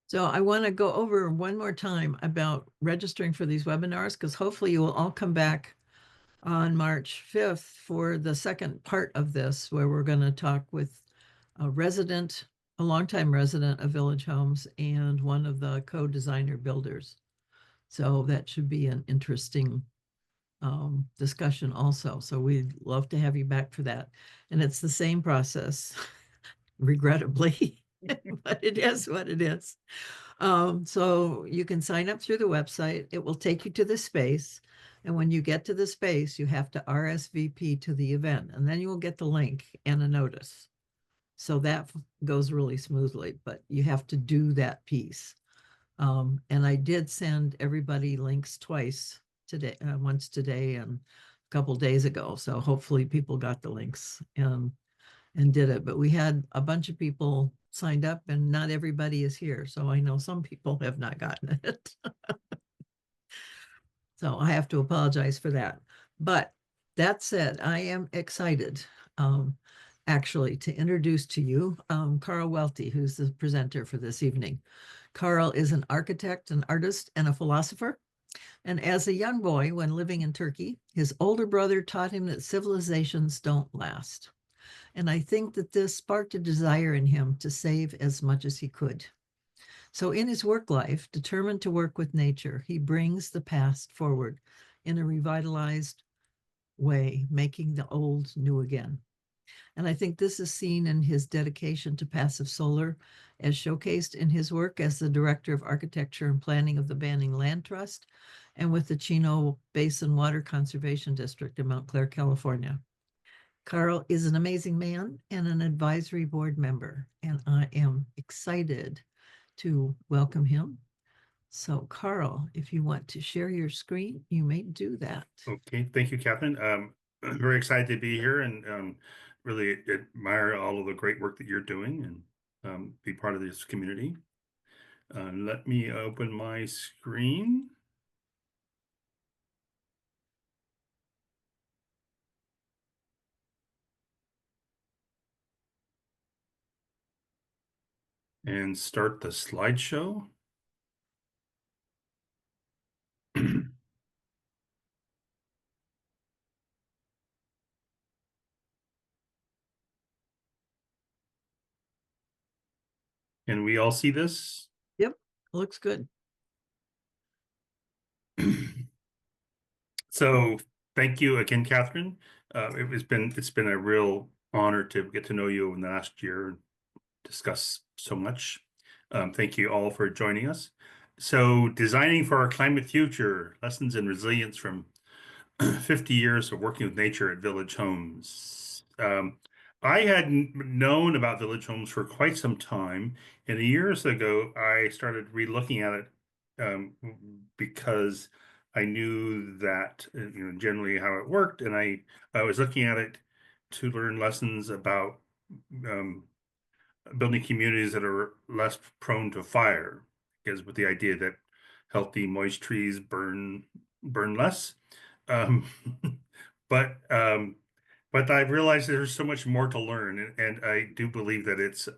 So I want to go over one more time about registering for these webinars because hopefully you will all come back on March 5th for the second part of this, where we're going to talk with a resident, a longtime resident of Village Homes, and one of the co-designer builders. So that should be an interesting discussion also. So we'd love to have you back for that. And it's the same process, regrettably, but it is what it is. So you can sign up through the website. It will take you to the space. And when you get to the space, you have to RSVP to the event, and then you will get the link and a notice. So that goes really smoothly, but you have to do that piece. And I did send everybody links twice today, once today and a couple days ago. So hopefully people got the links and did it. But we had a bunch of people signed up and not everybody is here. So I know some people have not gotten it. So I have to apologize for that. But that said, I am excited actually to introduce to you Carl Welty, who's the presenter for this evening. Carl is an architect, an artist, and a philosopher. And as a young boy, when living in Turkey, his older brother taught him that civilizations don't last. And I think that this sparked a desire in him to save as much as he could. So, in his work life, determined to work with nature, he brings the past forward in a revitalized way, making the old new again. And I think this is seen in his dedication to passive solar, as showcased in his work as the Director of Architecture and Planning of the Banning Land Trust and with the Chino Basin Water Conservation District in Montclair, California. Carl is an amazing man and an advisory board member, and I am excited to welcome him. So, Carl, if you want to share your screen, you may do that. Okay, thank you, Catherine. I'm very excited to be here and really admire all of the great work that you're doing and be part of this community. Let me open my screen. And start the slideshow. Can we all see this? Yep, looks good. So thank you again, Catherine. It's been a real honor to get to know you in the last year and discuss so much. Thank you all for joining us. So, designing for our climate future, lessons in resilience from 50 years of working with nature at Village Homes. I had known about Village Homes for quite some time, and years ago I started re-looking at it because I knew that generally how it worked, and I was looking at it to learn lessons about um, building communities that are less prone to fire, because with the idea that healthy, moist trees burn less. Um, but um, but I've realized there's so much more to learn, and I do believe that it's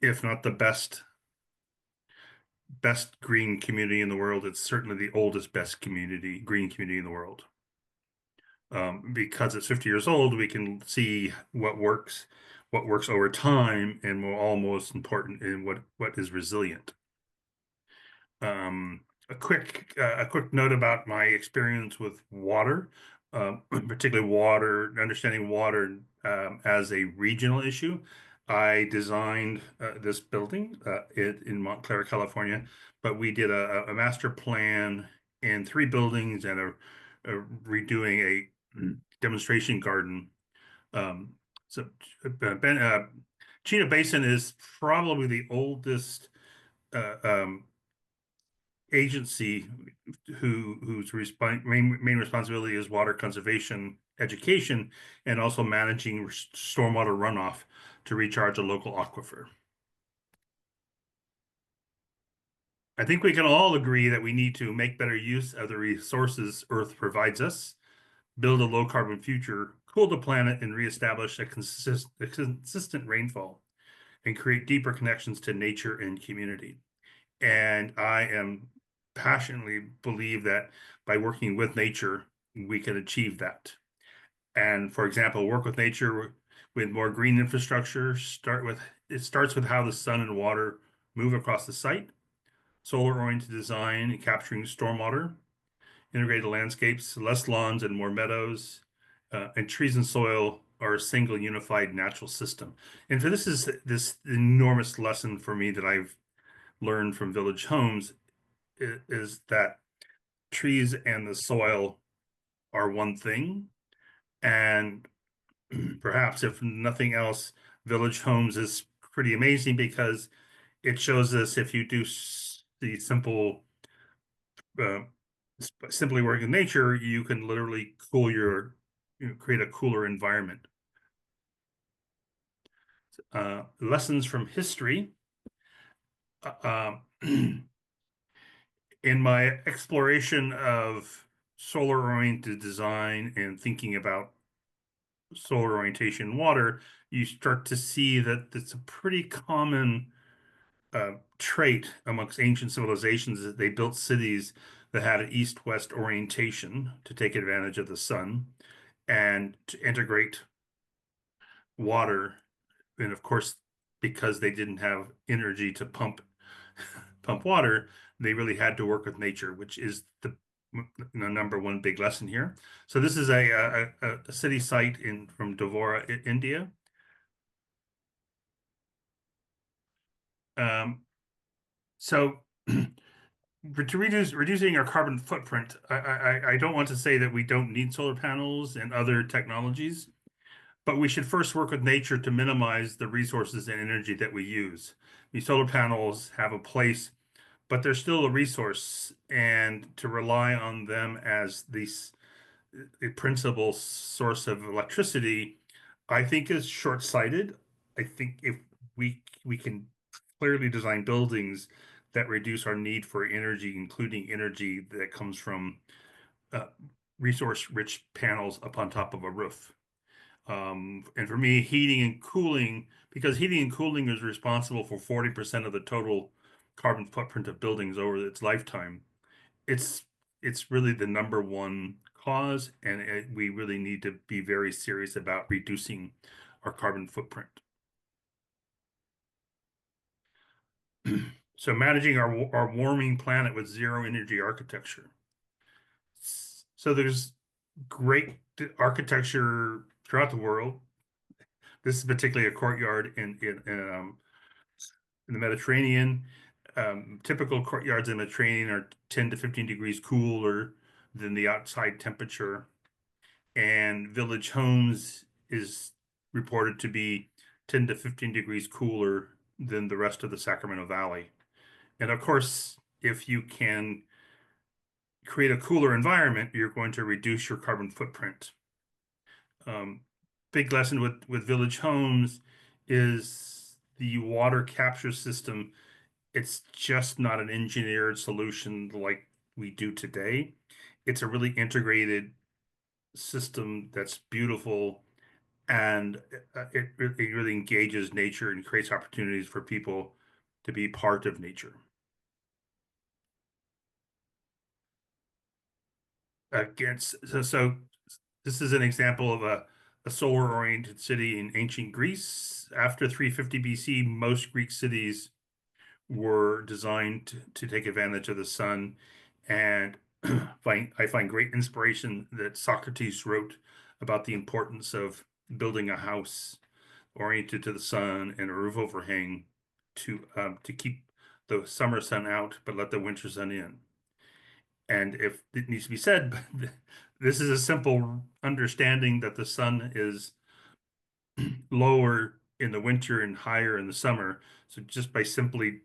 if not the best green community in the world, it's certainly the oldest best green community in the world. Because it's 50 years old, we can see what works over time, and more almost important in what is resilient. A quick note about my experience with water, particularly understanding water as a regional issue. I designed this building in Montclair, California, but we did a master plan in 3 buildings and redoing a demonstration garden. Um, so, Chino Basin is probably the oldest agency whose main responsibility is water conservation education and also managing stormwater runoff to recharge a local aquifer. I think we can all agree that we need to make better use of the resources Earth provides us, build a low carbon future, cool the planet, and reestablish a consistent rainfall. and create deeper connections to nature and community. And I am passionately believe that by working with nature, we can achieve that. And for example, work with nature with more green infrastructure. It starts with how the sun and water move across the site, solar-oriented design and capturing stormwater, integrated landscapes, less lawns and more meadows, and trees and soil are a single unified natural system. And so this is this enormous lesson for me that I've learned from Village Homes is that trees and the soil are one thing. And perhaps if nothing else, Village Homes is pretty amazing because it shows us if you do the uh, simply work in nature, you can literally create a cooler environment. Lessons from history. In my exploration of solar-oriented design and thinking about solar orientation in water, you start to see that it's a pretty common trait amongst ancient civilizations that they built cities that had an east-west orientation to take advantage of the sun and to integrate water. And of course, because they didn't have energy to pump water, they really had to work with nature, which is the number one big lesson here. So this is a city site from Devora, India. Um, so to reducing our carbon footprint, I don't want to say that we don't need solar panels and other technologies, but we should first work with nature to minimize the resources and energy that we use. These solar panels have a place, but they're still a resource, and to rely on them as the principal source of electricity, I think is short-sighted. I think if we can clearly design buildings that reduce our need for energy, including energy that comes from uh, resource-rich panels up on top of a roof. And for me, heating and cooling, because heating and cooling is responsible for 40% of the total carbon footprint of buildings over its lifetime. It's it's really the number one cause, and we really need to be very serious about reducing our carbon footprint. So managing our warming planet with zero energy architecture. So there's great architecture throughout the world. This is particularly a courtyard in the Mediterranean. Typical courtyards in the Mediterranean are 10 to 15 degrees cooler than the outside temperature. And Village Homes is reported to be 10 to 15 degrees cooler than the rest of the Sacramento Valley. And of course, if you can create a cooler environment, you're going to reduce your carbon footprint. Um, Big lesson with Village Homes is the water capture system. It's just not an engineered solution like we do today. It's a really integrated system that's beautiful, and it really engages nature and creates opportunities for people to be part of nature. So this is an example of a solar-oriented city in ancient Greece. After 350 BC, most Greek cities were designed to take advantage of the sun. And I find great inspiration that Socrates wrote about the importance of building a house oriented to the sun and a roof overhang to keep the summer sun out, but let the winter sun in. And if it needs to be said, this is a simple understanding that the sun is lower in the winter and higher in the summer. So just by simply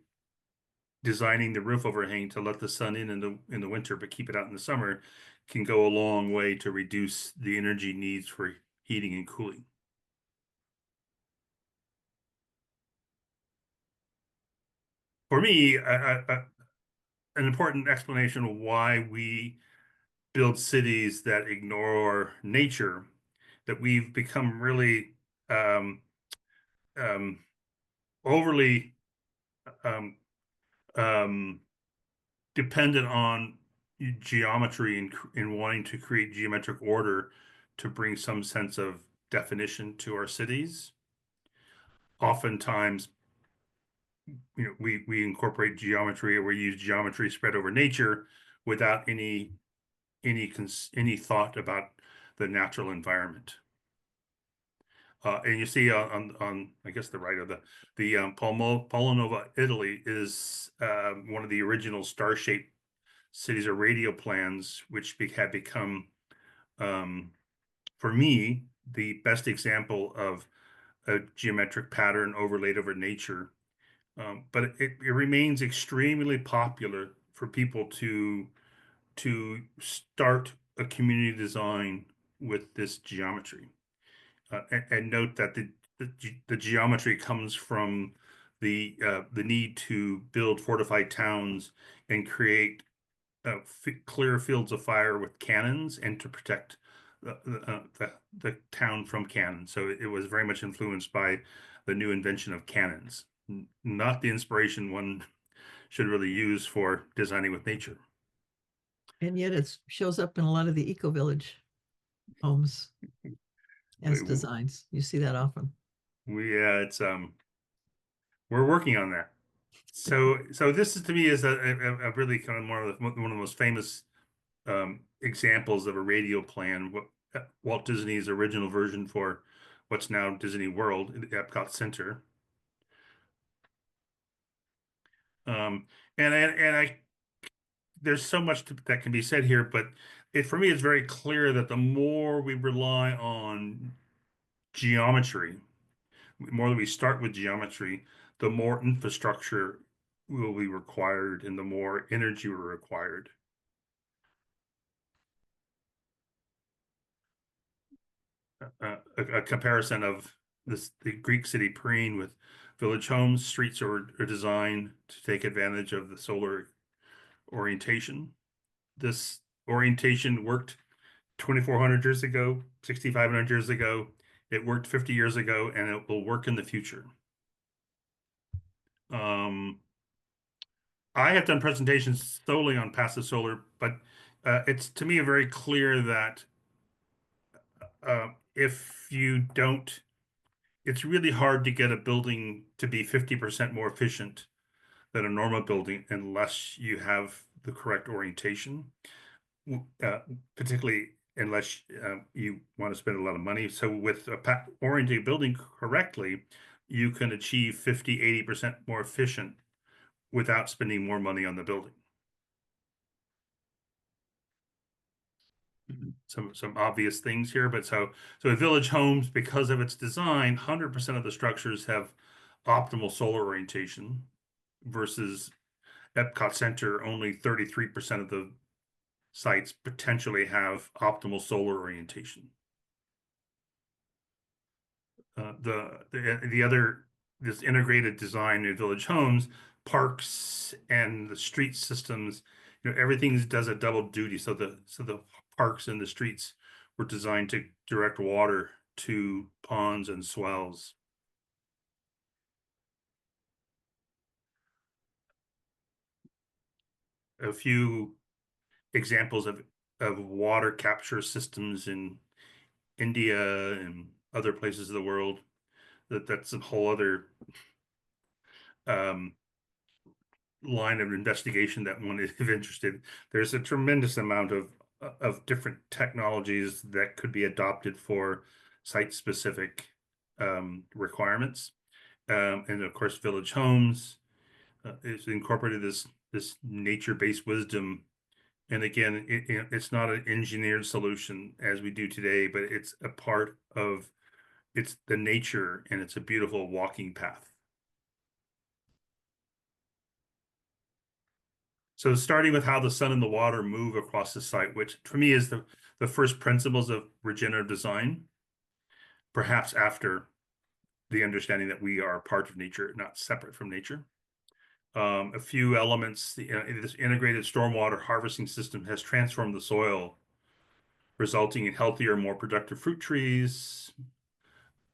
designing the roof overhang to let the sun in the winter, but keep it out in the summer, can go a long way to reduce the energy needs for heating and cooling. For me, an important explanation of why we build cities that ignore nature, that we've become really um, um, overly um, um, dependent on geometry and wanting to create geometric order to bring some sense of definition to our cities. Oftentimes, we incorporate geometry or we use geometry spread over nature without any thought about the natural environment. And you see on I guess the right of the Polonova, Italy is one of the original star-shaped cities or radial plans, which had become um, for me the best example of a geometric pattern overlaid over nature. But it remains extremely popular for people to start a community design with this geometry. And note that the geometry comes from the need to build fortified towns and create clear fields of fire with cannons and to protect the town from cannons. So it was very much influenced by the new invention of cannons, not the inspiration one should really use for designing with nature. And yet it shows up in a lot of the eco-village homes as designs. You see that often. It's we're working on that. So this is to me is a really kind of one of the most famous examples of a radial plan. Walt Disney's original version for what's now Disney World, the Epcot Center. Um, and there's so much that can be said here, but for me, it's very clear that the more we rely on geometry, the more that we start with geometry, the more infrastructure will be required and the more energy will be required. A comparison of the Greek city Priene with village homes. Streets are designed to take advantage of the solar orientation. This orientation worked 2,400 years ago, 6,500 years ago. It worked 50 years ago, and it will work in the future. I have done presentations solely on passive solar, but it's to me very clear that if you don't, it's really hard to get a building to be 50% more efficient than a normal building unless you have the correct orientation, particularly unless you want to spend a lot of money. So with a oriented building correctly, you can achieve 50, 80% more efficient without spending more money on the building. Some obvious things here, but so at Village Homes, because of its design, 100% of the structures have optimal solar orientation versus Epcot Center, only 33% of the sites potentially have optimal solar orientation. The other this integrated design in Village Homes, parks and the street systems, everything does a double duty. So the parks and the streets were designed to direct water to ponds and swells. A few examples of water capture systems in India and other places of the world. That's a whole other um, line of investigation that one is interested. There's a tremendous amount of different technologies that could be adopted for site-specific requirements. And of course, Village Homes is incorporated this nature-based wisdom. And again, it's not an engineered solution as we do today, but it's a part of it's the nature and it's a beautiful walking path. So starting with how the sun and the water move across the site, which for me is the first principles of regenerative design, perhaps after the understanding that we are a part of nature, not separate from nature. A few elements, this integrated stormwater harvesting system has transformed the soil, resulting in healthier, more productive fruit trees,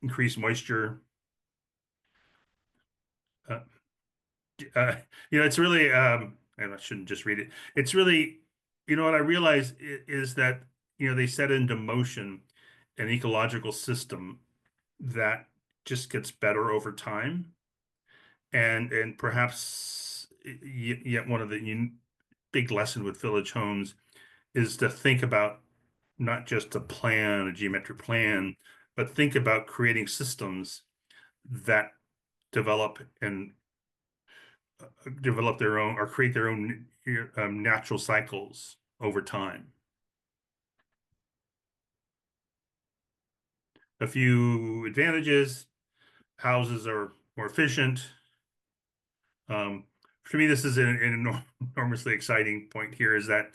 increased moisture. uh, it's really, and I shouldn't just read it. It's really, what I realize is that, they set into motion an ecological system that just gets better over time. And perhaps yet one of the big lesson with village homes is to think about not just a plan, a geometric plan, but think about creating systems that develop and develop their own or create their own natural cycles over time. A few advantages: houses are more efficient. Um, for me, this is an enormously exciting point here, is that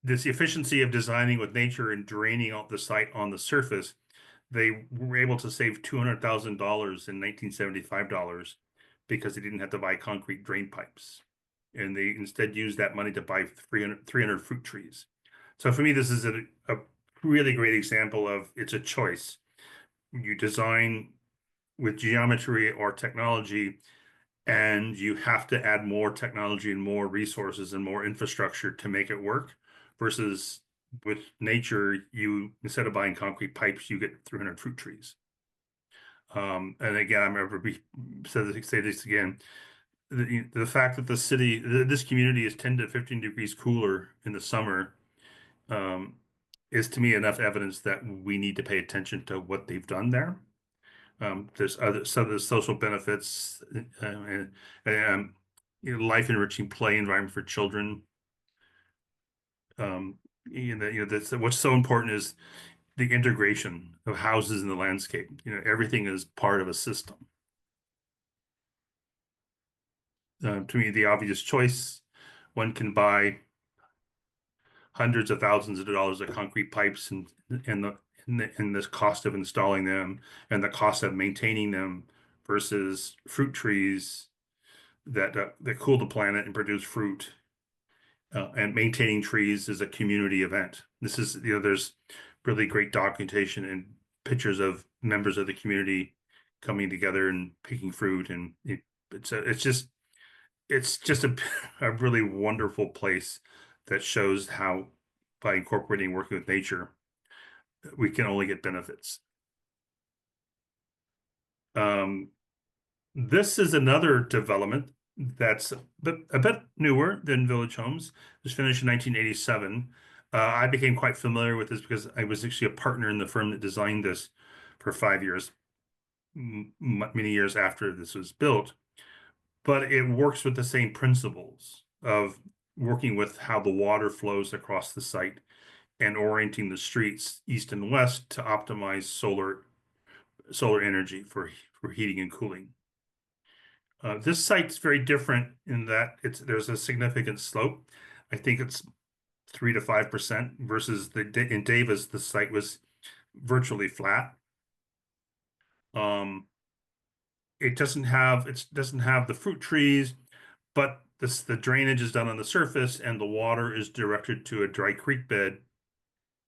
this efficiency of designing with nature and draining out the site on the surface. They were able to save $200,000 in 1975 dollars because they didn't have to buy concrete drain pipes. And they instead used that money to buy 300 fruit trees. So for me, this is a really great example of it's a choice. You design with geometry or technology, and you have to add more technology and more resources and more infrastructure to make it work, versus with nature, you instead of buying concrete pipes, you get 300 fruit trees. And again, I remember say this again. The fact that this community is 10 to 15 degrees cooler in the summer, um, is to me enough evidence that we need to pay attention to what they've done there. There's some of the social benefits, and life enriching play environment for children. Um, that's what's so important is the integration of houses in the landscape. Everything is part of a system. To me, the obvious choice: one can buy hundreds of thousands of dollars of concrete pipes, and this cost of installing them and the cost of maintaining them, versus fruit trees that cool the planet and produce fruit. And maintaining trees is a community event. This is, there's really great documentation and pictures of members of the community coming together and picking fruit, and it's just a really wonderful place that shows how by incorporating working with nature, we can only get benefits. Um, This is another development that's a bit newer than Village Homes. It was finished in 1987. I became quite familiar with this because I was actually a partner in the firm that designed this for 5 years, many years after this was built. But it works with the same principles of working with how the water flows across the site and orienting the streets east and west to optimize solar energy for heating and cooling. This site's very different in that there's a significant slope. I think it's 3 to 5%, versus in Davis, the site was virtually flat. Um, it doesn't have the fruit trees, but the drainage is done on the surface and the water is directed to a dry creek bed.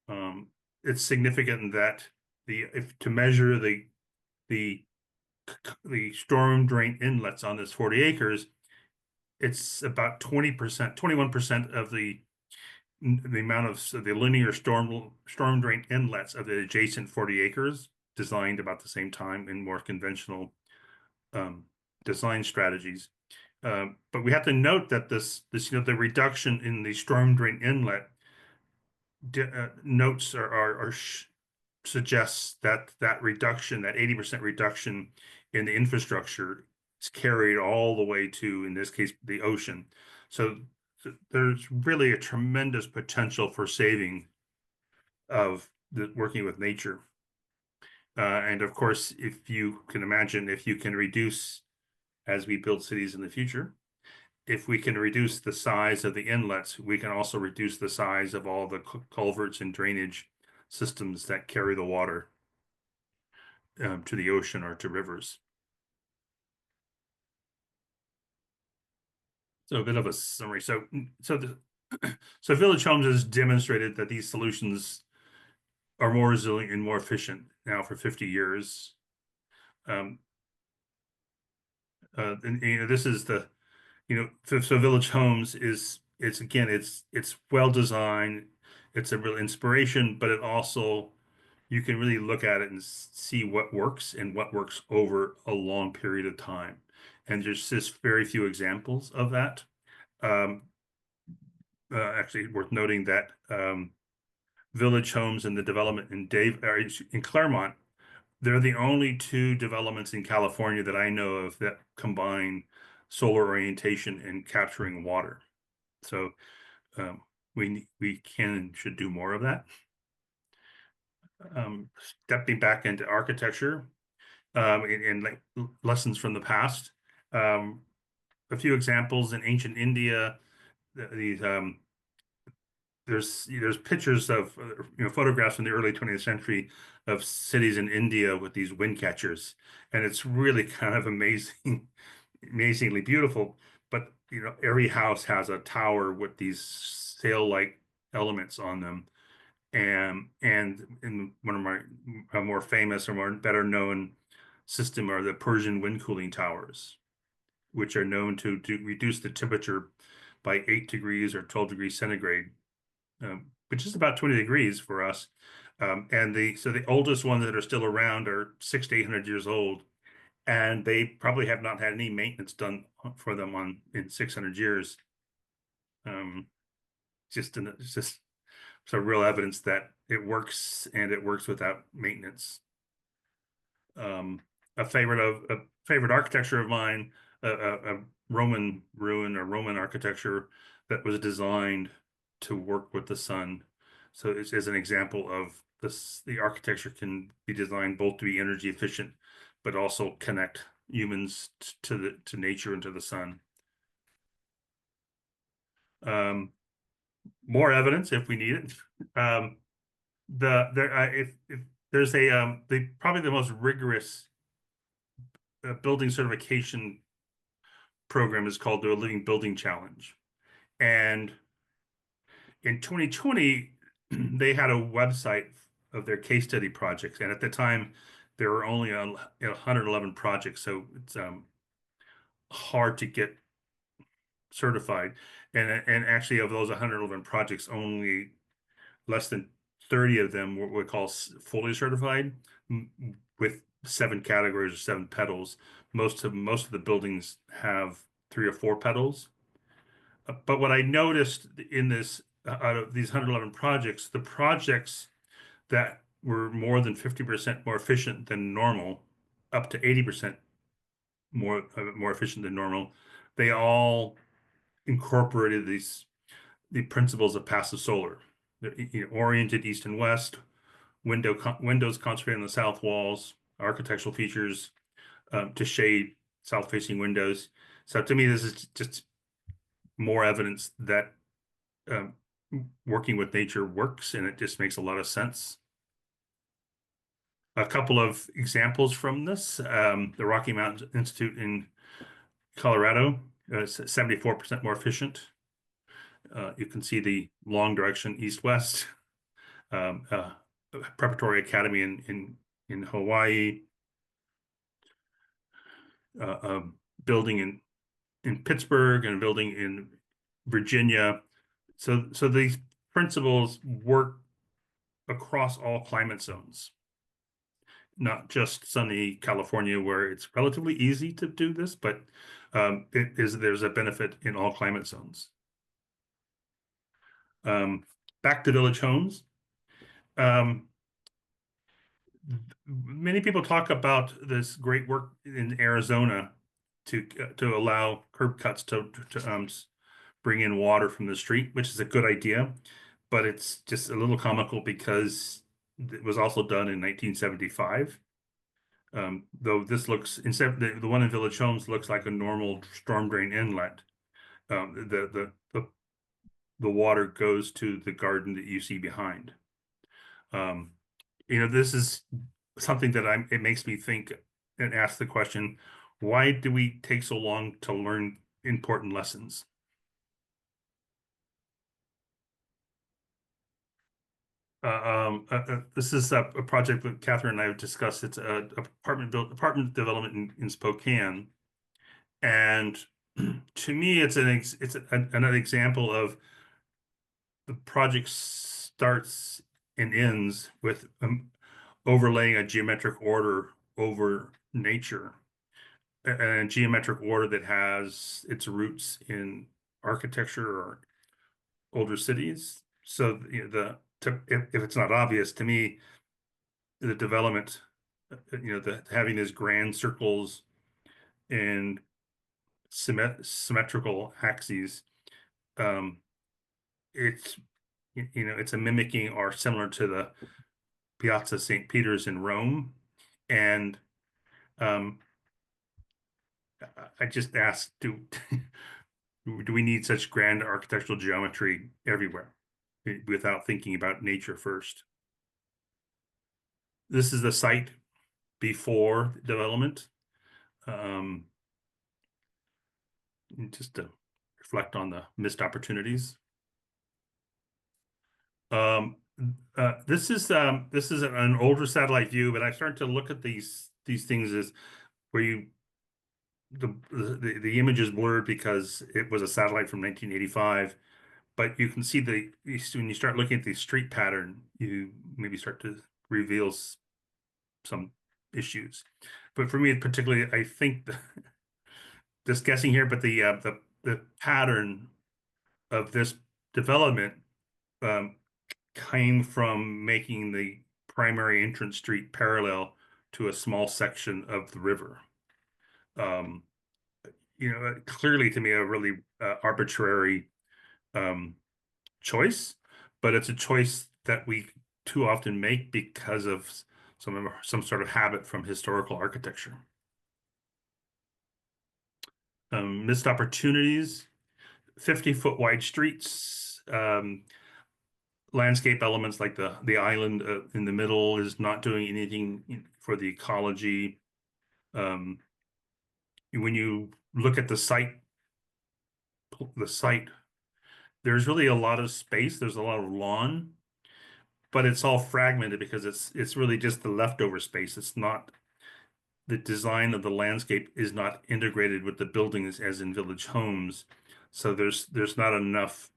Um, it's significant in that if to measure the the storm drain inlets on this 40 acres, it's about 20%, 21% of the amount of the linear storm drain inlets of the adjacent 40 acres, designed about the same time in more conventional design strategies. But we have to note that the reduction in the storm drain inlet notes suggests that reduction, that 80% reduction in the infrastructure, is carried all the way to, in this case, the ocean. So there's really a tremendous potential for saving of working with nature. And of course, if you can imagine, if you can reduce, as we build cities in the future, if we can reduce the size of the inlets, we can also reduce the size of all the culverts and drainage systems that carry the water to the ocean or to rivers. So a bit of a summary. So Village Homes has demonstrated that these solutions are more resilient and more efficient now for 50 years. Um, And this is the, so Village Homes it's again, it's well designed. It's a real inspiration, but it also, you can really look at it and see what works and what works over a long period of time. And there's just very few examples of that. Um, Actually, worth noting that Village Homes and the development in Claremont, they're the only two developments in California that I know of that combine solar orientation and capturing water. So um, we can and should do more of that. Stepping back into architecture, and like lessons from the past. Um, a few examples in ancient India. These there's pictures of photographs in the early 20th century of cities in India with these wind catchers, and it's really kind of amazing, amazingly beautiful. But every house has a tower with these sail-like elements on them, and in one of my more famous or more better known system are the Persian wind cooling towers, which are known to reduce the temperature by 8 degrees or 12 degrees centigrade, which is about 20 degrees for us. And the oldest ones that are still around are 600 to 800 years old, and they probably have not had any maintenance done for them in 600 years. Um, it's just so real evidence that it works, and it works without maintenance. Um, a favorite architecture of mine, a Roman ruin or Roman architecture that was designed to work with the sun. So it's as an example of this, the architecture can be designed both to be energy efficient, but also connect humans to nature and to the sun. Um, More evidence if we need it. Um, there if there's the probably the most rigorous building certification program is called the Living Building Challenge. And in 2020, they had a website of their case study projects. And at the time, there were only 111 projects. So it's hard to get certified. And actually, of those 111 projects, only less than 30 of them were what we call fully certified, with 7 categories or 7 petals. Most of the buildings have 3 or 4 petals. But what I noticed in this, out of these 111 projects, the projects that were more than 50% more efficient than normal, up to 80% more efficient than normal, they all incorporated the principles of passive solar. Oriented east and west, windows concentrated on the south walls, architectural features to shade south-facing windows. So to me, this is just more evidence that um, working with nature works, and it just makes a lot of sense. A couple of examples from this, the Rocky Mountain Institute in Colorado, 74% more efficient. You can see the long direction east-west. Um, uh, Preparatory Academy in Hawaii, a building in Pittsburgh, and a building in Virginia. So these principles work across all climate zones, not just sunny California, where it's relatively easy to do this, but there's a benefit in all climate zones. Back to Village Homes. Um, Many people talk about this great work in Arizona to allow curb cuts to bring in water from the street, which is a good idea, but it's just a little comical because it was also done in 1975. Though this looks, instead the one in Village Homes looks like a normal storm drain inlet. The water goes to the garden that you see behind. Um, this is something that it makes me think and ask the question, why do we take so long to learn important lessons? This is a project that Catherine and I have discussed. It's a apartment development in Spokane, And to me, another example of the project starts and ends with overlaying a geometric order over nature, a geometric order that has its roots in architecture or older cities. So if it's not obvious to me, the development, having these grand circles and symmetrical axes, um, it's it's a mimicking or similar to the Piazza St. Peter's in Rome. And um, I just asked, do we need such grand architectural geometry everywhere without thinking about nature first? This is the site before development, um, just to reflect on the missed opportunities. Um, this is an older satellite view, but I started to look at these things as where the image is blurred because it was a satellite from 1985, but you can see when you start looking at the street pattern, you maybe start to reveal some issues. But for me, particularly, I think just guessing here, but the pattern of this development um, came from making the primary entrance street parallel to a small section of the river. Um, clearly to me a really arbitrary um, choice, but it's a choice that we too often make because of some sort of habit from historical architecture. Missed opportunities, 50-foot wide streets, landscape elements like the island in the middle is not doing anything for the ecology. Um, when you look at the site, there's really a lot of space. There's a lot of lawn, but it's all fragmented because it's really just the leftover space. It's not the design of the landscape is not integrated with the buildings as in village homes. So there's not enough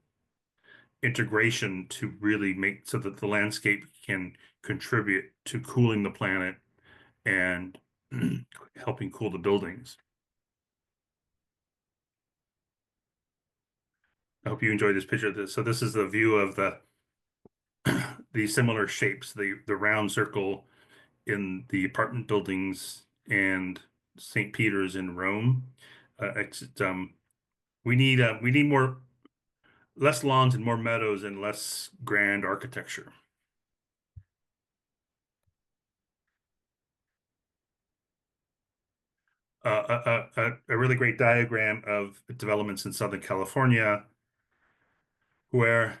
integration to really make so that the landscape can contribute to cooling the planet and helping cool the buildings. I hope you enjoy this picture. So this is the view of the similar shapes, the round circle in the apartment buildings and St. Peter's in Rome. We need less lawns and more meadows and less grand architecture. A really great diagram of developments in Southern California where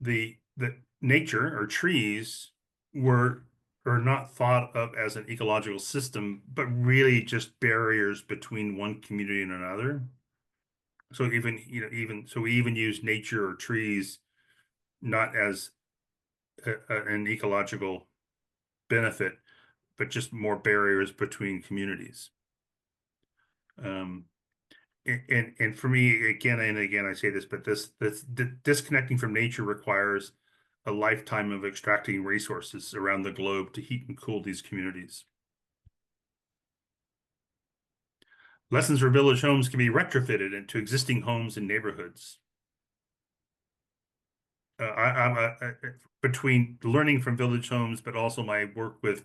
the nature or trees were are not thought of as an ecological system, but really just barriers between one community and another. So we even use nature or trees not as an ecological benefit, but just more barriers between communities. Um, and for me, again and again, I say this, but this disconnecting from nature requires a lifetime of extracting resources around the globe to heat and cool these communities. Lessons for village homes can be retrofitted into existing homes and neighborhoods. Between learning from village homes, but also my work with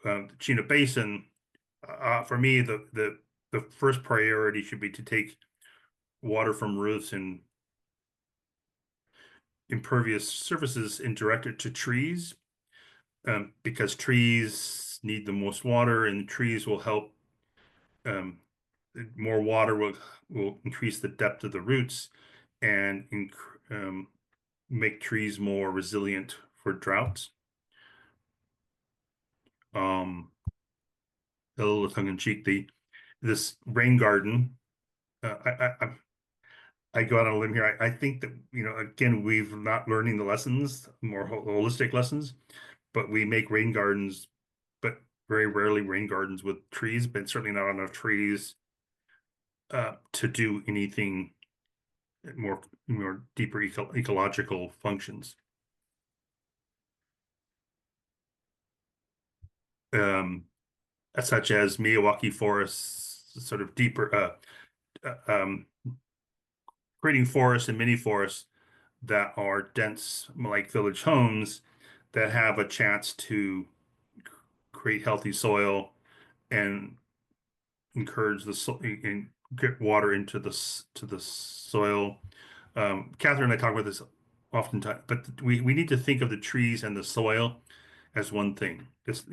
the Chino Basin, for me, the first priority should be to take water from roofs and impervious surfaces and direct it to trees, because trees need the most water, and trees will help. Um, more water will increase the depth of the roots and um, make trees more resilient for droughts. A little tongue in cheek, this rain garden. Uh, I, I I go out on a limb here. I think that again we've not learning the lessons, more holistic lessons, but we make rain gardens, but very rarely rain gardens with trees, but certainly not enough trees to do anything more deeper ecological functions. Um, Such as Miyawaki forests, sort of deeper, creating forests and mini forests that are dense, like village homes, that have a chance to create healthy soil and encourage the and get water into the soil. Catherine and I talk about this oftentimes, but we need to think of the trees and the soil as one thing. It's,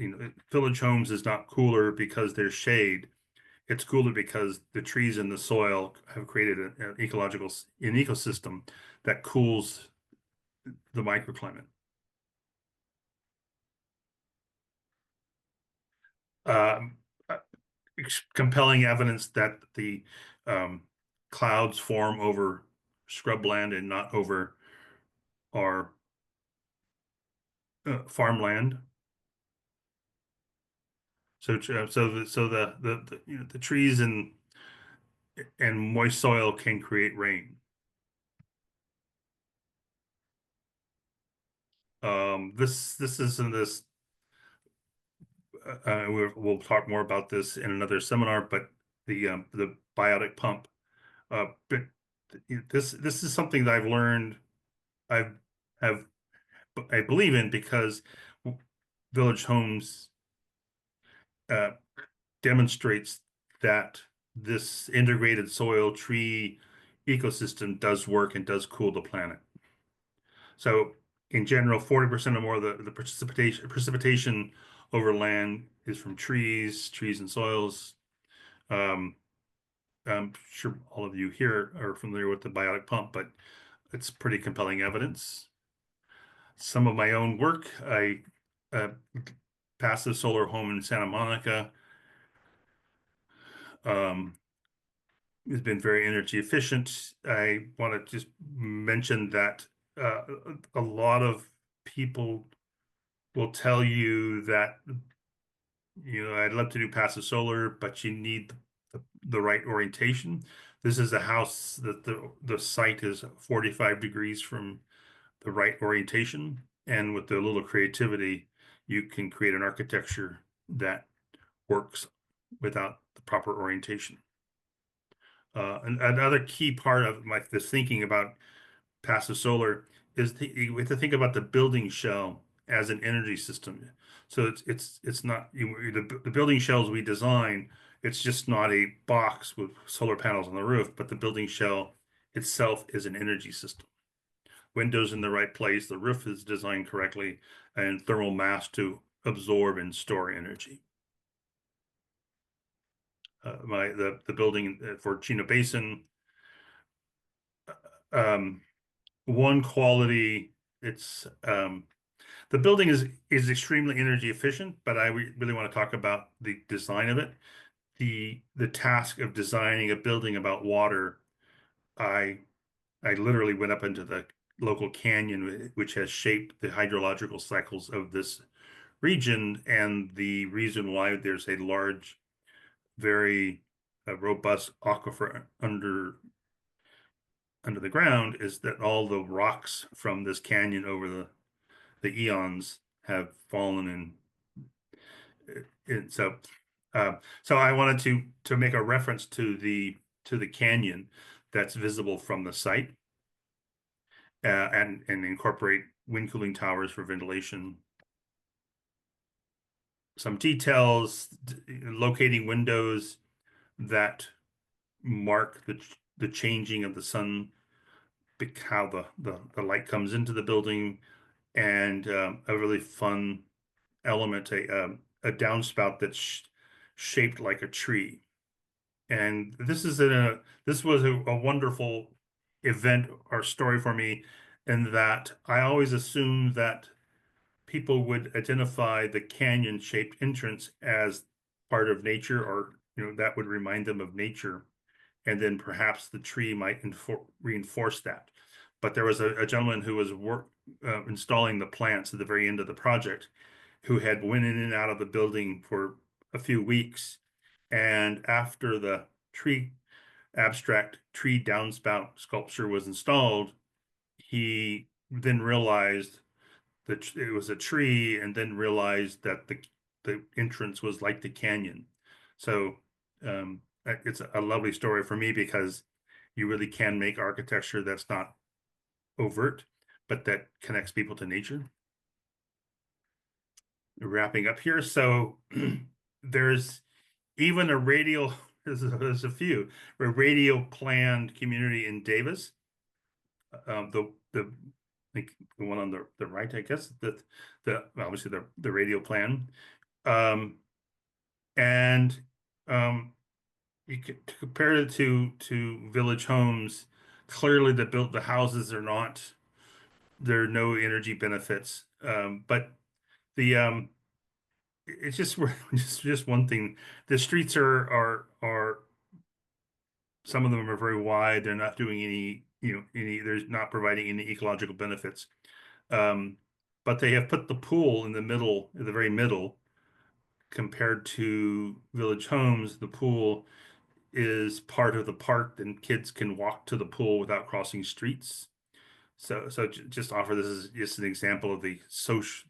village homes is not cooler because there's shade. It's cooler because the trees and the soil have created an ecosystem that cools the microclimate. Um, uh, Compelling evidence that the um, clouds form over scrubland and not over our farmland. The trees and moist soil can create rain. This isn't this. We'll talk more about this in another seminar, but the biotic pump. But this is something that I've learned. I've have I believe in because Village Homes uh, demonstrates that this integrated soil tree ecosystem does work and does cool the planet. So in general, 40% or more of the precipitation over land is from trees and soils. Um, I'm sure all of you here are familiar with the biotic pump, but it's pretty compelling evidence. Some of my own work, I passive solar home in Santa Monica. Um, has been very energy efficient. I want to just mention that uh, a lot of people will tell you that, I'd love to do passive solar, but you need the right orientation. This is a house that the site is 45 degrees from the right orientation. And with a little creativity, you can create an architecture that works without the proper orientation. And another key part of this thinking about passive solar is we have to think about the building shell as an energy system. So it's not the building shells we design. It's just not a box with solar panels on the roof, but the building shell itself is an energy system. Windows in the right place, the roof is designed correctly, and thermal mass to absorb and store energy. The building for Chino Basin, um, one quality. It's the building is extremely energy efficient, but I really want to talk about the design of it. The task of designing a building about water, I I literally went up into the local canyon, which has shaped the hydrological cycles of this region, and the reason why there's a large, very robust aquifer under the ground is that all the rocks from this canyon over the eons have fallen and so I wanted to make a reference to the canyon that's visible from the site and incorporate wind cooling towers for ventilation. Some details, locating windows that mark the changing of the sun, how the light comes into the building, and a really fun element, a downspout that's shaped like a tree. And this was a wonderful event or story for me, in that I always assumed that people would identify the canyon-shaped entrance as part of nature, or that would remind them of nature, and then perhaps the tree might reinforce that. But there was a gentleman who was installing the plants at the very end of the project, who had went in and out of the building for a few weeks, and after the tree abstract tree downspout sculpture was installed, he then realized that it was a tree, and then realized that the entrance was like the canyon. So it's a lovely story for me, because you really can make architecture that's not overt, but that connects people to nature. Wrapping up here, so there's even a radial. There's a few a radial planned community in Davis. The like the one on the right, I guess, the obviously the radial plan. Um, and you can compare it to village homes. Clearly, the houses are not, there are no energy benefits. But the it's just just one thing. The streets are some of them are very wide. They're not doing any, there's not providing any ecological benefits. Um, but they have put the pool in the middle, in the very middle. Compared to village homes, the pool is part of the park, and kids can walk to the pool without crossing streets. So just offer this as just an example of the social,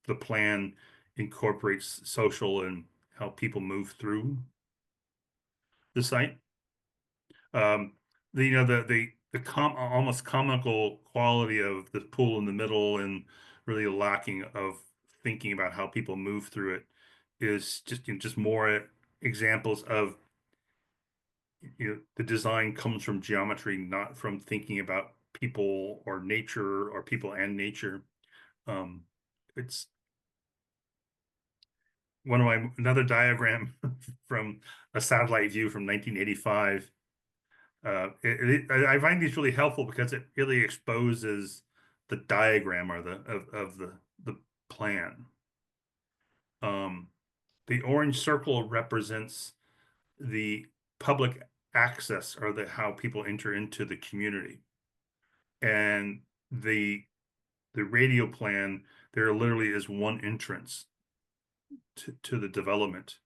the plan incorporates social and how people move through the site. Um, almost comical quality of the pool in the middle, and really lacking of thinking about how people move through it, is just more examples of, the design comes from geometry, not from thinking about people or nature, or people and nature. Um, it's another diagram from a satellite view from 1985. I find these really helpful because it really exposes the diagram, or of the plan. Um, the orange circle represents the public access, or the how people enter into the community. And the radial plan, there literally is one entrance to the development,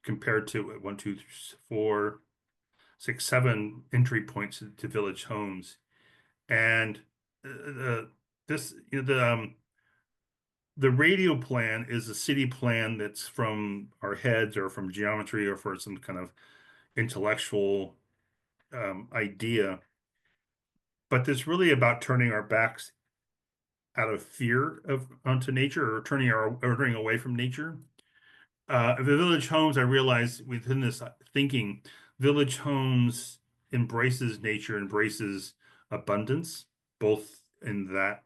compared to one, two, four, six, seven entry points to village homes. And this the radial plan is a city plan that's from our heads, or from geometry, or for some kind of intellectual idea. But it's really about turning our backs out of fear of onto nature, or turning away from nature. The village homes, I realize within this thinking, village homes embraces nature, embraces abundance, both in that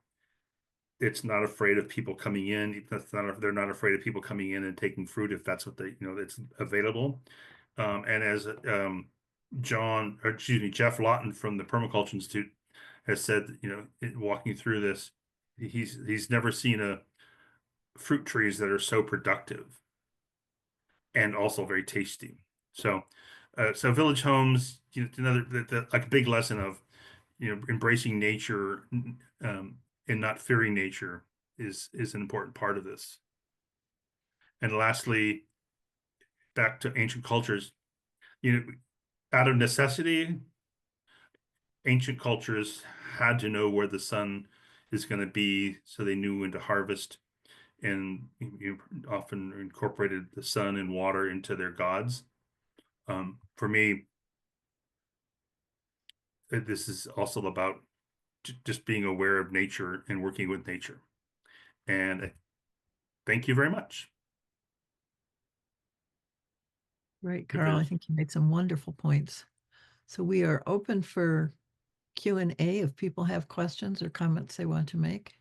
it's not afraid of people coming in. They're not afraid of people coming in and taking fruit if that's what it's available. And as Jeff Lawton from the Permaculture Institute has said, walking through this, he's never seen a fruit trees that are so productive and also very tasty. So village homes, another like a big lesson of, embracing nature, and not fearing nature is an important part of this. And lastly, back to ancient cultures, you know, out of necessity, ancient cultures had to know where the sun is going to be, so they knew when to harvest, and often incorporated the sun and water into their gods. For me, this is also about just being aware of nature and working with nature. And thank you very much. Right, If Carl. I there's think you made some wonderful points. So we are open for Q&A if people have questions or comments they want to make.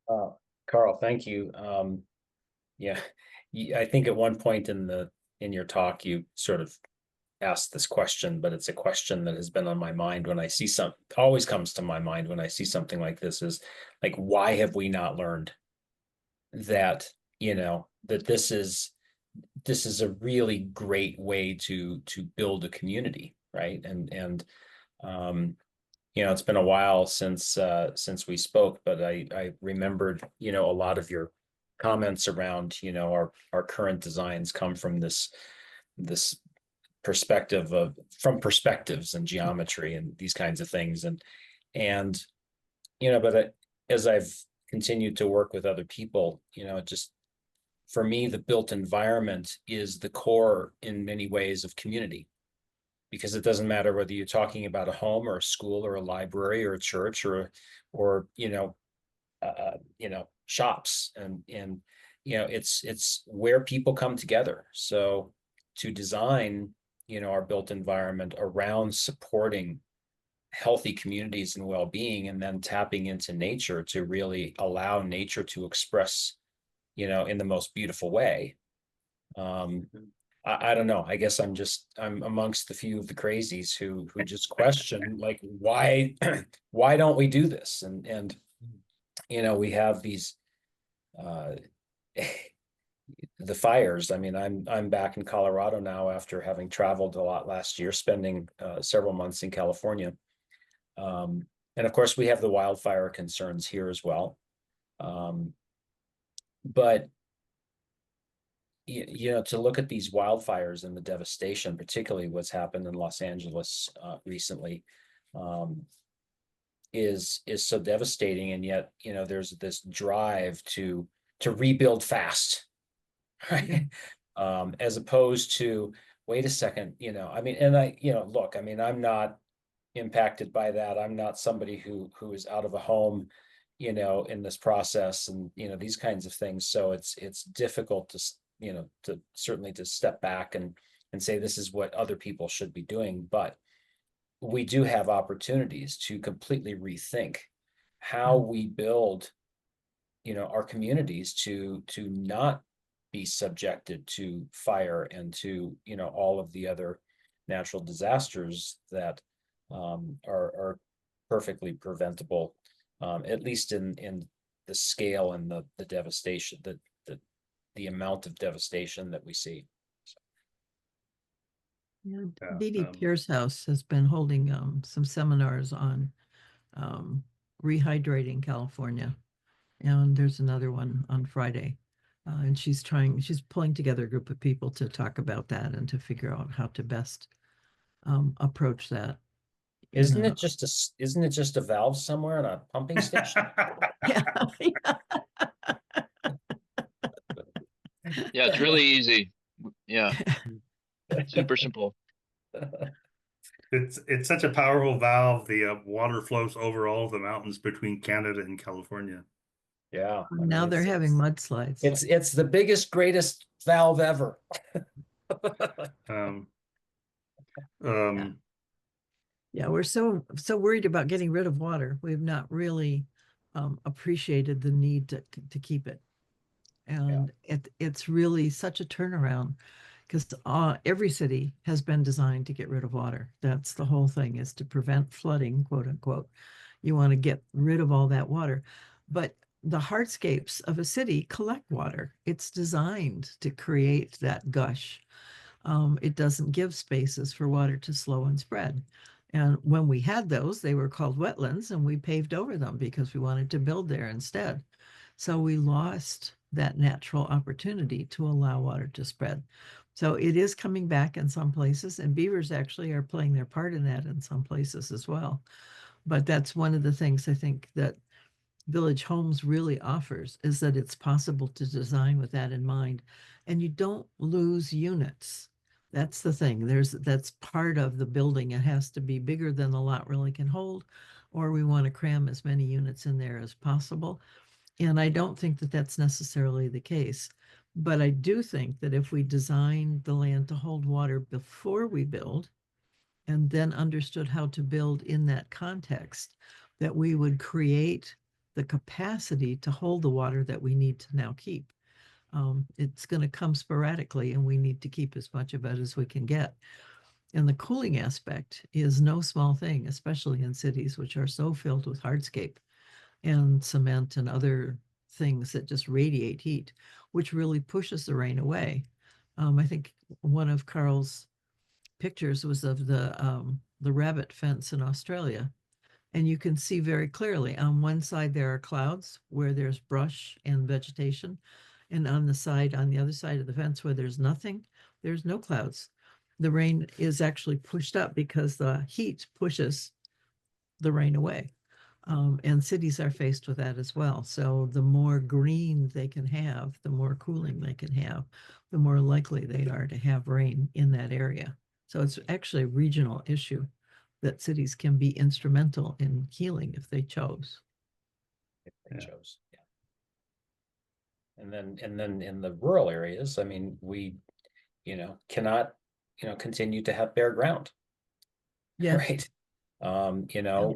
Uh, Carl, thank you. Yeah, I think at one point in your talk, you sort of asked this question, but it's a question that has been on my mind when I see always comes to my mind when I see something like this, is like, why have we not learned that, that this is a really great way to build a community, right? And um, it's been a while since we spoke, but I remembered, a lot of your comments around, our current designs come from this perspective from perspectives and geometry and these kinds of things. And, but as I've continued to work with other people, just for me, the built environment is the core in many ways of community, because it doesn't matter whether you're talking about a home or a school or a library or a church or shops, and it's where people come together. So to design our built environment around supporting healthy communities and well-being, and then tapping into nature to really allow nature to express in the most beautiful way. I don't know. I guess I'm amongst the few of the crazies who just question, like, why why don't we do this? And we have these the fires. I mean, I'm back in Colorado now after having traveled a lot last year, spending several months in California. And of course, we have the wildfire concerns here as well. But to look at these wildfires and the devastation, particularly what's happened in Los Angeles recently, is so devastating. And yet, there's this drive to rebuild fast, right? As opposed to, wait a second, I mean, and look, I mean, I'm not impacted by that. I'm not somebody who is out of a home, in this process, and these kinds of things. So it's difficult to certainly to step back and say this is what other people should be doing. But we do have opportunities to completely rethink how we build our communities to not be subjected to fire and to all of the other natural disasters that are perfectly preventable, at least in the scale and the devastation, the amount of devastation that we see. Yeah, Yeah, Dee Pierce House has been holding some seminars on rehydrating California, and there's another one on Friday. And she's pulling together a group of people to talk about that and to figure out how to best approach that. Isn't it just a valve somewhere in a pumping station? Yeah. Yeah, it's really easy. Yeah, super simple. It's such a powerful valve. The water flows over all of the mountains between Canada and California. Yeah. I Now mean, they're having mudslides. It's the biggest, greatest valve ever. Um, Yeah. Yeah, we're so worried about getting rid of water. We've not really appreciated the need to keep it. And it's really such a turnaround, because every city has been designed to get rid of water. That's the whole thing, is to prevent flooding, quote unquote. You want to get rid of all that water. But the hardscapes of a city collect water. It's designed to create that gush. It doesn't give spaces for water to slow and spread. And when we had those, they were called wetlands, and we paved over them because we wanted to build there instead. So we lost that natural opportunity to allow water to spread. So it is coming back in some places, and beavers actually are playing their part in that in some places as well. But that's one of the things I think that Village Homes really offers, is that it's possible to design with that in mind, and you don't lose units. That's the thing. That's part of the building. It has to be bigger than the lot really can hold, or we want to cram as many units in there as possible. And I don't think that that's necessarily the case. But I do think that if we design the land to hold water before we build, and then understood how to build in that context, that we would create the capacity to hold the water that we need to now keep. It's going to come sporadically, and we need to keep as much of it as we can get. And the cooling aspect is no small thing, especially in cities which are so filled with hardscape and cement and other things that just radiate heat, which really pushes the rain away. I think one of Carl's pictures was of the rabbit fence in Australia. And you can see very clearly on one side there are clouds where there's brush and vegetation. And on the other side of the fence where there's nothing, there's no clouds. The rain is actually pushed up because the heat pushes the rain away. And cities are faced with that as well. So the more green they can have, the more cooling they can have, the more likely they are to have rain in that area. So it's actually a regional issue that cities can be instrumental in healing if they chose. If they Yeah. chose. Yeah. And then in the rural areas, I mean, we, cannot, continue to have bare ground, Yes. right?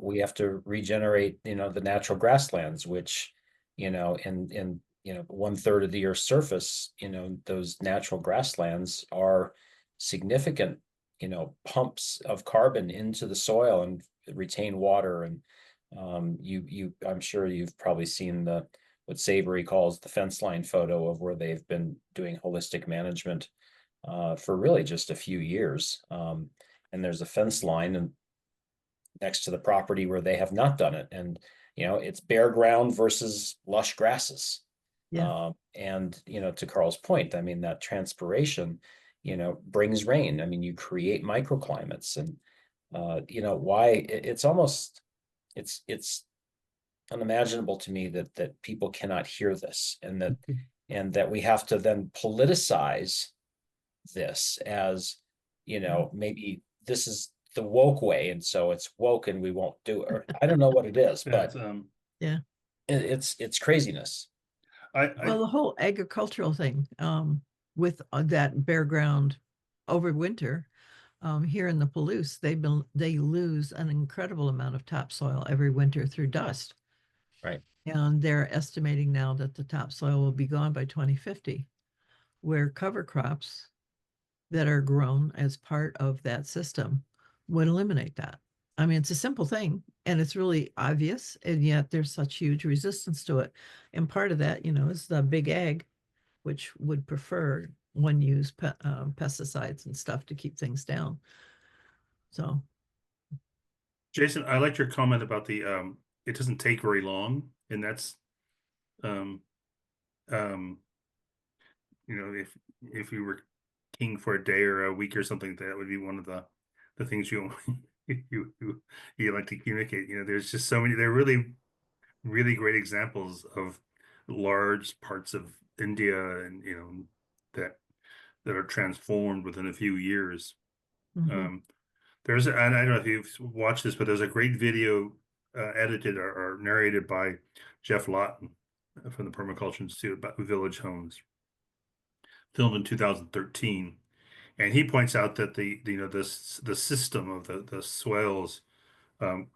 We have to regenerate, the natural grasslands, which, in 1/3 of the Earth's surface, those natural grasslands are significant, pumps of carbon into the soil and retain water. And I'm sure you've probably seen what Savory calls the fence line photo of where they've been doing holistic management for really just a few years. And there's a fence line and next to the property where they have not done it. And, it's bare ground versus lush grasses. Yeah. And, to Carl's point, I mean, that transpiration, brings rain. I mean, you create microclimates and, why it's almost, it's unimaginable to me that people cannot hear this and that we have to then politicize this as, maybe this is the woke way, and so it's woke and we won't do it. Or I don't know what it is, but Yeah. it's craziness. Well, the whole agricultural thing, with that bare ground over winter, here in the Palouse, they lose an incredible amount of topsoil every winter through dust. Right. And they're estimating now that the topsoil will be gone by 2050, where cover crops that are grown as part of that system would eliminate that. I mean, it's a simple thing and it's really obvious, and yet there's such huge resistance to it. And part of that, is the big ag, which would prefer one use pesticides and stuff to keep things down. So, Jason, I liked your comment about the it doesn't take very long, and that's um um if you were king for a day or a week or something, that would be one of the things you you like to communicate. There's just so many. They're really great examples of large parts of India and that are transformed within a few years. mhm. And I don't know if you've watched this, but there's a great video edited or narrated by Jeff Lawton from the Permaculture Institute about village homes, filmed in 2013. And he points out that the system of the swales, um,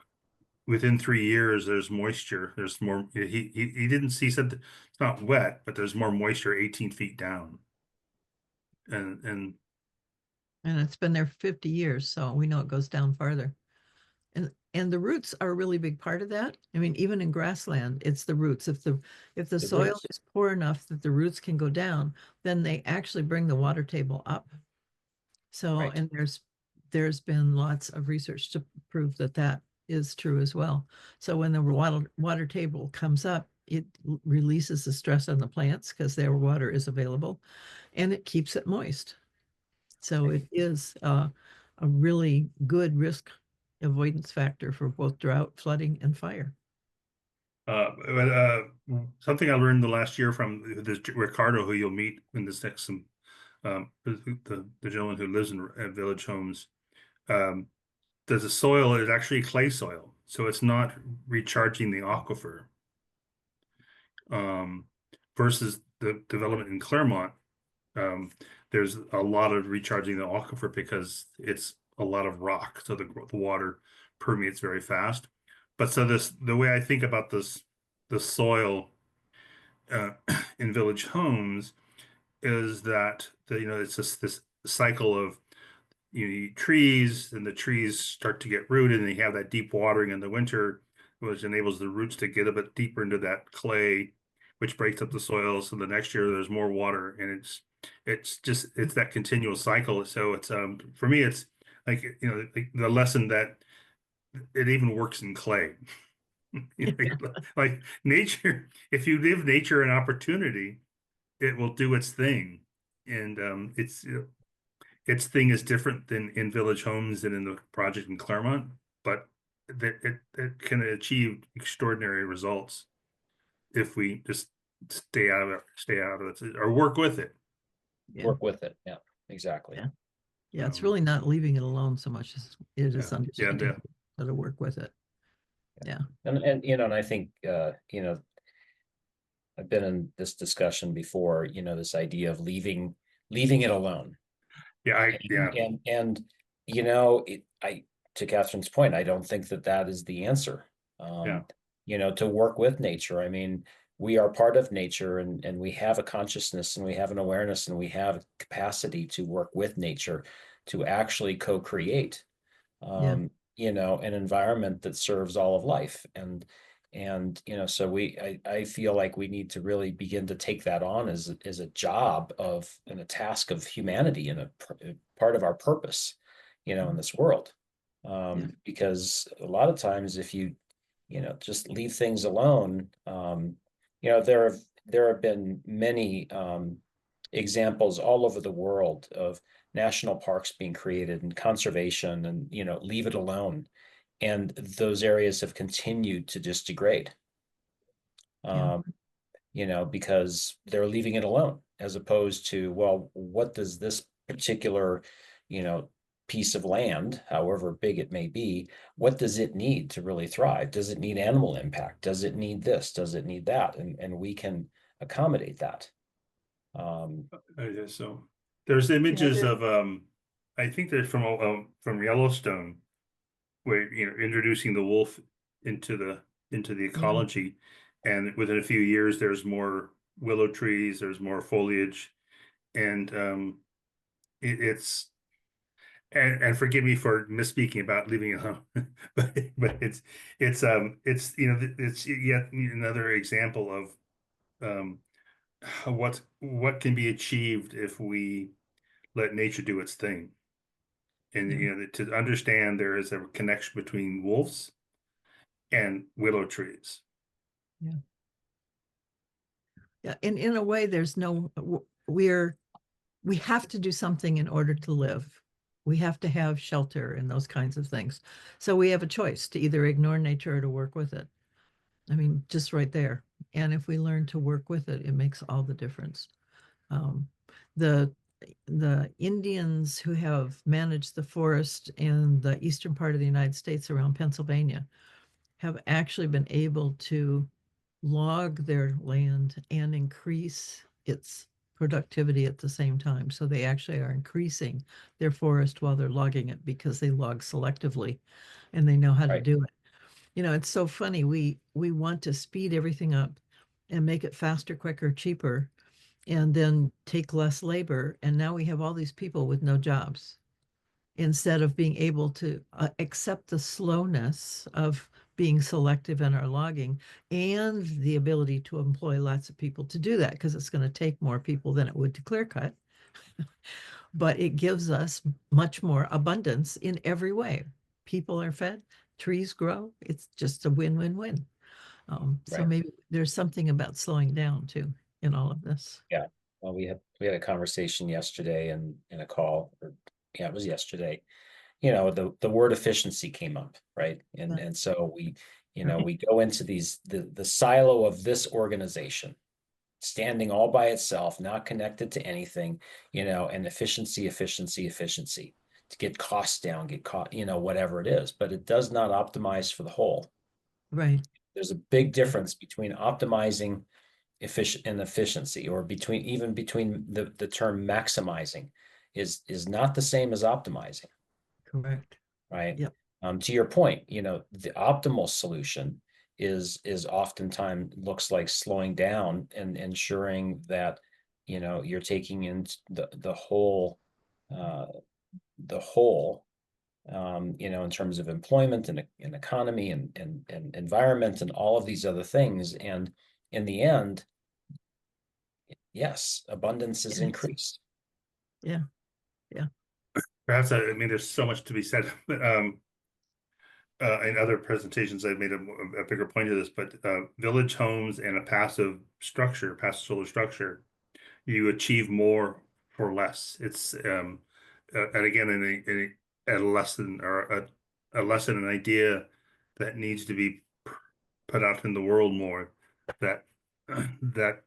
within 3 years there's moisture. There's more. He didn't. He said it's not wet, but there's more moisture 18 feet down. And And it's been there 50 years, so we know it goes down farther. And the roots are a really big part of that. I mean, even in grassland, it's the roots. If the soil roots. is poor enough that the roots can go down, then they actually bring the water table up. So, Right. and there's been lots of research to prove that that is true as well. So when the water table comes up, it releases the stress on the plants because their water is available, and it keeps it moist. So it is a really good risk avoidance factor for both drought, flooding, and fire. but something I learned the last year from this Ricardo, who you'll meet in this next the gentleman who lives in village homes. The soil is actually clay soil, so it's not recharging the aquifer. Versus the development in Claremont, there's a lot of recharging the aquifer because it's a lot of rock, so the water permeates very fast. But so the way I think about the soil in village homes is that it's just this cycle of you eat trees, and the trees start to get rooted, and you have that deep watering in the winter, which enables the roots to get a bit deeper into that clay, which breaks up the soil. So the next year there's more water, and it's that continual cycle. So it's for me it's like like the lesson that it even works in clay. Like nature, if you give nature an opportunity, it will do its thing, and its thing is different than in Village Homes and in the project in Claremont, but it can achieve extraordinary results if we just stay out of it, or work with it. Yeah. Work with it. Yeah, exactly. Yeah. Yeah, it's Um, really not leaving it alone so much as it is yeah, understanding how to work with it. Yeah. And you know, and I think you know, I've been in this discussion before, you know, this idea of leaving it alone. And you know, I to Catherine's point, I don't think that that is the answer. Yeah. You know, to work with nature. I mean, we are part of nature, and we have a consciousness, and we have an awareness, and we have a capacity to work with nature, to actually co-create Yeah. you know, an environment that serves all of life. And you know, so I feel like we need to really begin to take that on as a job of and a task of humanity and a part of our purpose, you know, in this world. Yeah. Because a lot of times if you know, just leave things alone, you know, there have been many examples all over the world of national parks being created and conservation and, you know, leave it alone. And those areas have continued to just degrade, Yeah. um, you know, because they're leaving it alone as opposed to, well, what does this particular, you know, piece of land, however big it may be, what does it need to really thrive? Does it need animal impact? Does it need this? Does it need that? And we can accommodate that. I guess so. There's Yeah. images of I think they're from Yellowstone, where introducing the wolf into the Yeah. ecology, and within a few years there's more willow trees, there's more foliage, and it's and forgive me for misspeaking about leaving it home, but it's it's yet another example of what can be achieved if we let nature do its thing. And Yeah. to understand there is a connection between wolves and willow trees. Yeah. Yeah. And in a way, there's no, we have to do something in order to live. We have to have shelter and those kinds of things. So we have a choice to either ignore nature or to work with it. I mean, just right there. And if we learn to work with it, it makes all the difference. Um, the the Indians who have managed the forest in the eastern part of the United States around Pennsylvania have actually been able to log their land and increase its productivity at the same time. So they actually are increasing their forest while they're logging it because they log selectively and they know how to right. do it. You know, it's so funny. We want to speed everything up and make it faster, quicker, cheaper, and then take less labor. And now we have all these people with no jobs instead of being able to accept the slowness of being selective in our logging and the ability to employ lots of people to do that because it's going to take more people than it would to clear cut. But it gives us much more abundance in every way. People are fed, trees grow. It's just a win-win-win. So Right. maybe there's something about slowing down too in all of this. Yeah. Well, we had a conversation yesterday and in a call, or yeah, it was yesterday. You know, the word efficiency came up, right? Yeah. And so we, you know, we go into the silo of this organization, standing all by itself, not connected to anything, you know, and efficiency, efficiency, efficiency to get costs down, get caught, you know, whatever it is, but it does not optimize for the whole. Right. There's a big difference between optimizing efficient and efficiency, or between the term maximizing is not the same as optimizing, Correct. right? Yep. To your point, you know, the optimal solution is oftentimes looks like slowing down and ensuring that, you know, you're taking in the whole uh, the whole you know, in terms of employment and economy and environment and all of these other things. And in the end, yes, abundance is Yes. increased. Yeah. Yeah. Perhaps I mean there's so much to be said, but in other presentations I've made a bigger point of this, but village homes and a passive solar structure you achieve more for less. It's and again, a lesson or a lesson, an idea that needs to be put out in the world more. That that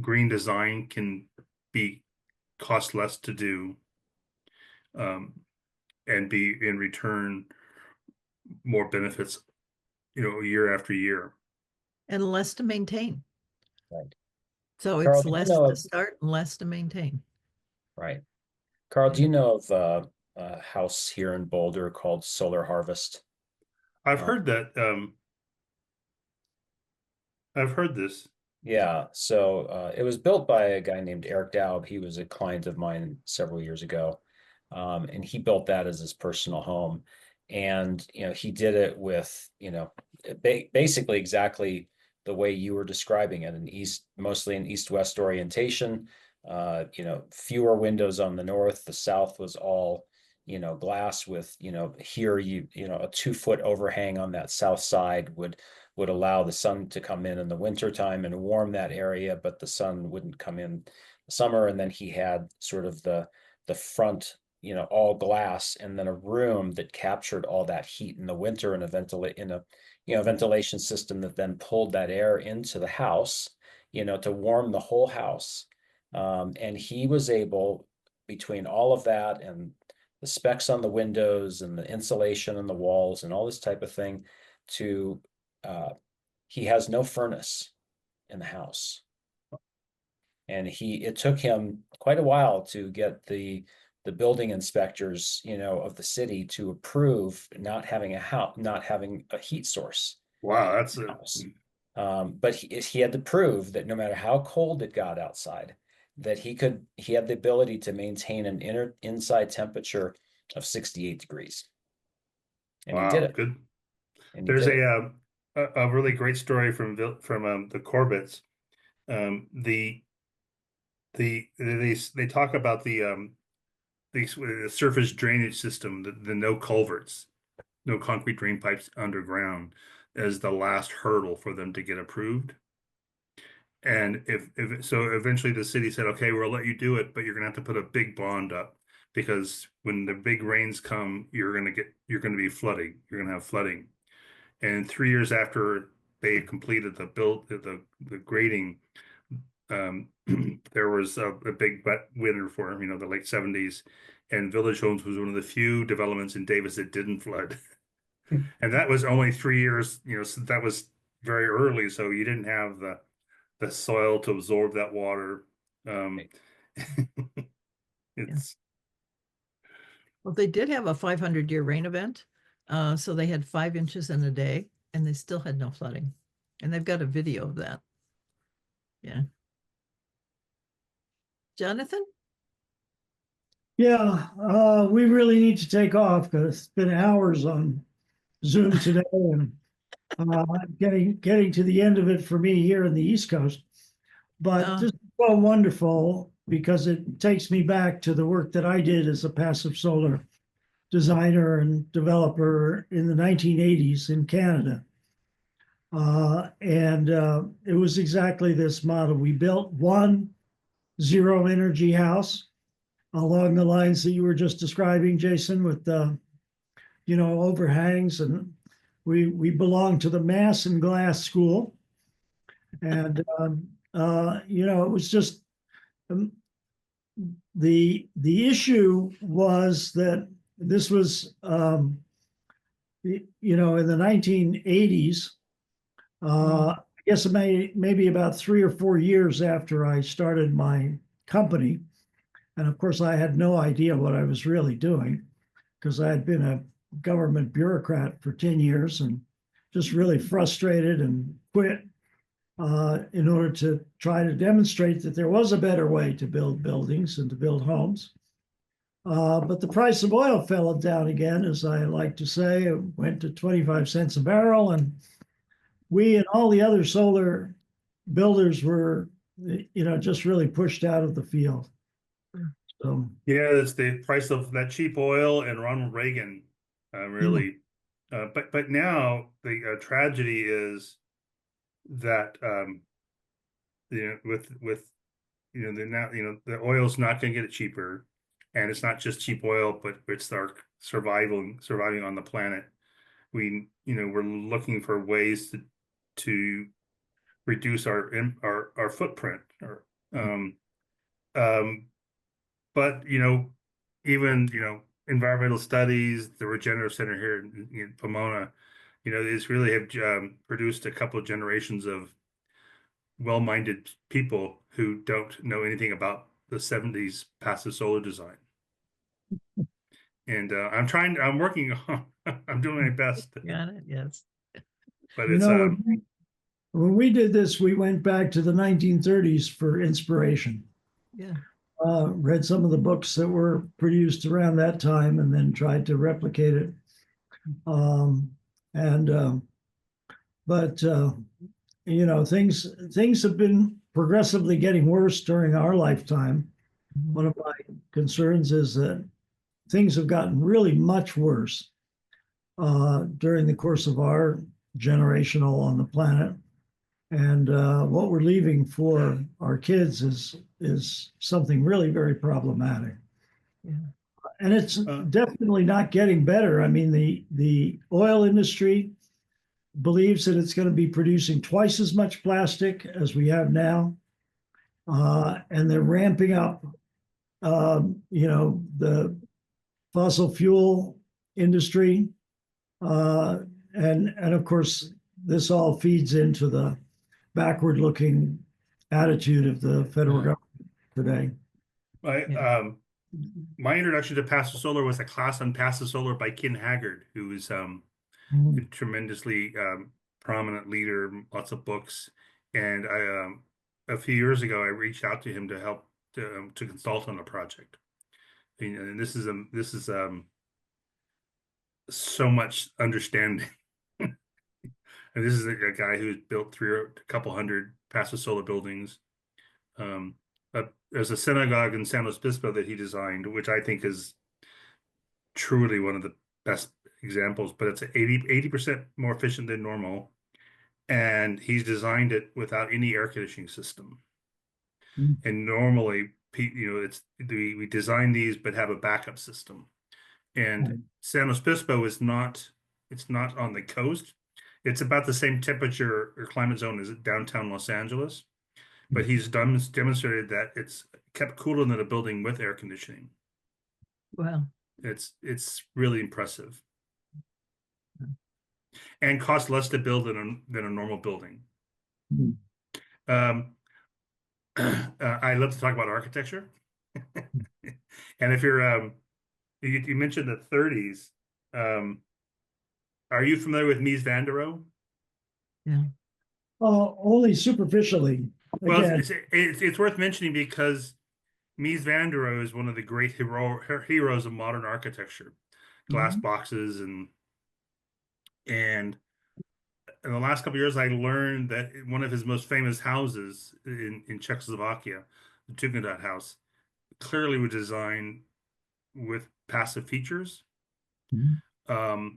green design can be cost less to do, um, and be in return more benefits, year after year. And less to maintain. Right. So Carl, it's do you less know to of, start and less to maintain. right. Carl, do Yeah. you know of a house here in Boulder called Solar Harvest? I've Uh, heard that. I've heard this. yeah, so it was built by a guy named Eric Daub. He was a client of mine several years ago. And he built that as his personal home. And, he did it with, basically exactly the way you were describing it, mostly an east-west orientation, fewer windows on the north. The south was all, glass with, here a 2 foot overhang on that south side would allow the sun to come in the wintertime and warm that area, but the sun wouldn't come in the summer. And then he had sort of the front, all glass, and then a room that captured all that heat in the winter, and a ventilation system that then pulled that air into the house, to warm the whole house. And he was able, between all of that and the specs on the windows and the insulation on the walls and all this type of thing, to uh, he has no furnace in the house. And it took him quite a while to get the building inspectors, of the city to approve not having a heat source Wow, in that's the a house. But he had to prove that no matter how cold it got outside, that he had the ability to maintain an inside temperature of 68 degrees. And he did wow, it. good. And he There's did it. a really great story from the Corbett's. The they talk about the surface drainage system, the no culverts, no concrete drain pipes underground, as the last hurdle for them to get approved. And if so, eventually the city said, okay, we'll let you do it, but you're gonna have to put a big bond up, because when the big rains come, you're gonna be flooding. You're gonna have flooding. And 3 years after they completed the grading, there was a big wet winter for them, the late 70s, and Village Homes was one of the few developments in Davis that didn't flood. And that was only 3 years, so that was very early, so you didn't have the soil to absorb that water. Um, Yeah. it's Well, they did have a 500-year rain event. So they had 5 inches in a day and they still had no flooding. And they've got a video of that. Yeah. Jonathan? Yeah, we really need to take off because it's been hours on Zoom today and getting to the end of it for me here in the East Coast. But Uh, this is so wonderful because it takes me back to the work that I did as a passive solar designer and developer in the 1980s in Canada. And it was exactly this model. We built one zero energy house along the lines that you were just describing, Jason, with the overhangs, and we belong to the Mass and Glass School, and it was just um, the issue was that this was in the 1980s. I guess maybe about 3 or 4 years after I started my company. And of course, I had no idea what I was really doing because I had been a government bureaucrat for 10 years and just really frustrated and quit in order to try to demonstrate that there was a better way to build buildings and to build homes. But the price of oil fell down again, as I like to say. It went to 25 cents a barrel. And we and all the other solar builders were, just really pushed out of the field. So, Yeah, it's the price of that cheap oil and Ronald Reagan, yeah. really. But now the tragedy is that with they're not, the oil's not going to get it cheaper, and it's not just cheap oil, but it's our surviving on the planet. We're looking for ways to reduce our footprint, or um, but even environmental studies, the Regenerative Center here in Pomona, it's really have produced a couple of generations of well-minded people who don't know anything about the 70s passive solar design. And I'm working on, I'm doing my best, Got it, yes. but You it's, know, when we did this, we went back to the 1930s for inspiration. Yeah, Read some of the books that were produced around that time and then tried to replicate it. Um, and but things have been progressively getting worse during our lifetime. One of my concerns is that things have gotten really much worse during the course of our generational on the planet. And what we're leaving for our kids is something really very problematic. yeah. And it's Uh, definitely not getting better. I mean, the oil industry believes that it's going to be producing twice as much plastic as we have now, and they're ramping up. The fossil fuel industry, and of course, this all feeds into the backward-looking attitude of the federal government today. I, Yeah. my introduction to passive solar was a class on passive solar by Ken Haggard, who is a tremendously prominent leader, lots of books. And a few years ago, I reached out to him to help to consult on a project. And this is so much understanding. And this is a guy who's built a couple hundred passive solar buildings. Um, there's a synagogue in San Luis Obispo that he designed, which I think is truly one of the best examples, but it's 80% more efficient than normal. And he's designed it without any air conditioning system. And normally, we design these but have a backup system. And San Luis Obispo it's not on the coast. It's about the same temperature or climate zone as downtown Los Angeles, but he's demonstrated that it's kept cooler than a building with air conditioning. Wow. It's really impressive, and costs less to build than a normal building. Um, I love to talk about architecture, and if you mentioned the 30s, are you familiar with Mies van der Rohe? Yeah. Only superficially. Well, Again, it's worth mentioning because Mies van der Rohe is one of the great heroes of modern architecture, glass boxes, and in the last couple of years, I learned that one of his most famous houses in Czechoslovakia, the Tugendhat House, clearly was designed with passive features,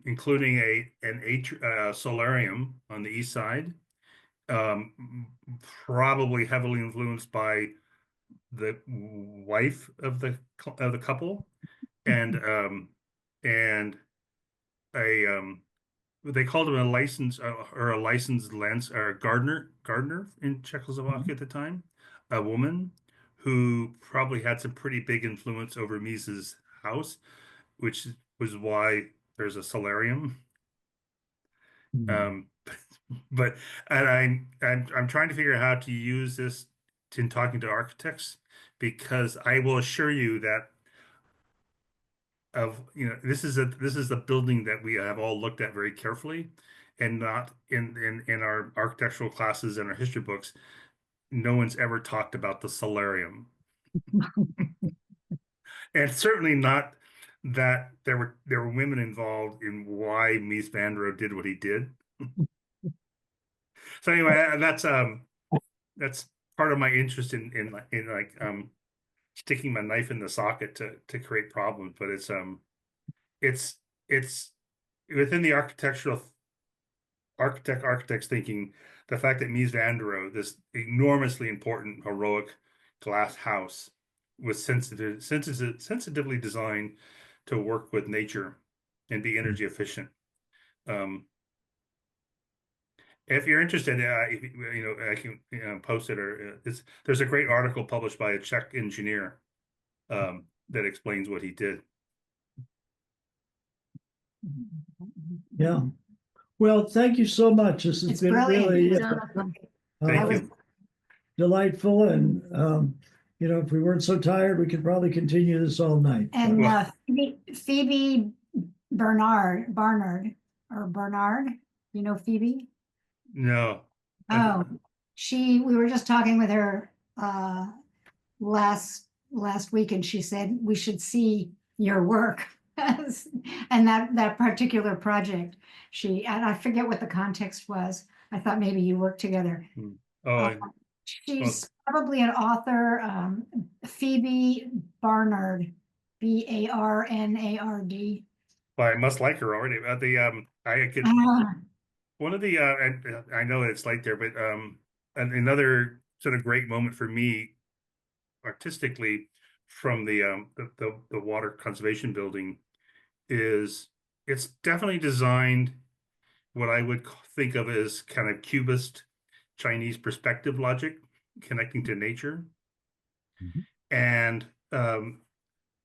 including a solarium on the east side, probably heavily influenced by the wife of the couple, and a they called him a licensed lens or gardener in Czechoslovakia at the time, a woman who probably had some pretty big influence over Mises' house, which was why there's a solarium. Um, but I'm trying to figure out how to use this in talking to architects, because I will assure you that this is a building that we have all looked at very carefully, and not in our architectural classes and our history books. No one's ever talked about the solarium, and certainly not that there were women involved in why Mies van der Rohe did what he did. So anyway, that's part of my interest in like sticking my knife in the socket to create problems. But it's within the architects thinking, the fact that Mies van der Rohe, this enormously important heroic glass house was sensitively designed to work with nature and be energy efficient. If you're interested, I can post it, or there's a great article published by a Czech engineer that explains what he did. Yeah. Well, thank you so much. This has It's been brilliant, really Jonathan. Thank was- you. delightful. And, if we weren't so tired, we could probably continue this all night. And Well- Phoebe Barnard, Phoebe? No. Oh, we were just talking with her last week, and she said we should see your work. And that particular project, and I forget what the context was. I thought maybe you worked together. Oh, She's probably an author, Phoebe Barnard, Barnard. well, I must like her already. I could Ah, one of the I know it's late there, but another sort of great moment for me artistically from the water conservation building is it's definitely designed what I would think of as kind of cubist Chinese perspective logic connecting to nature. Mhm. And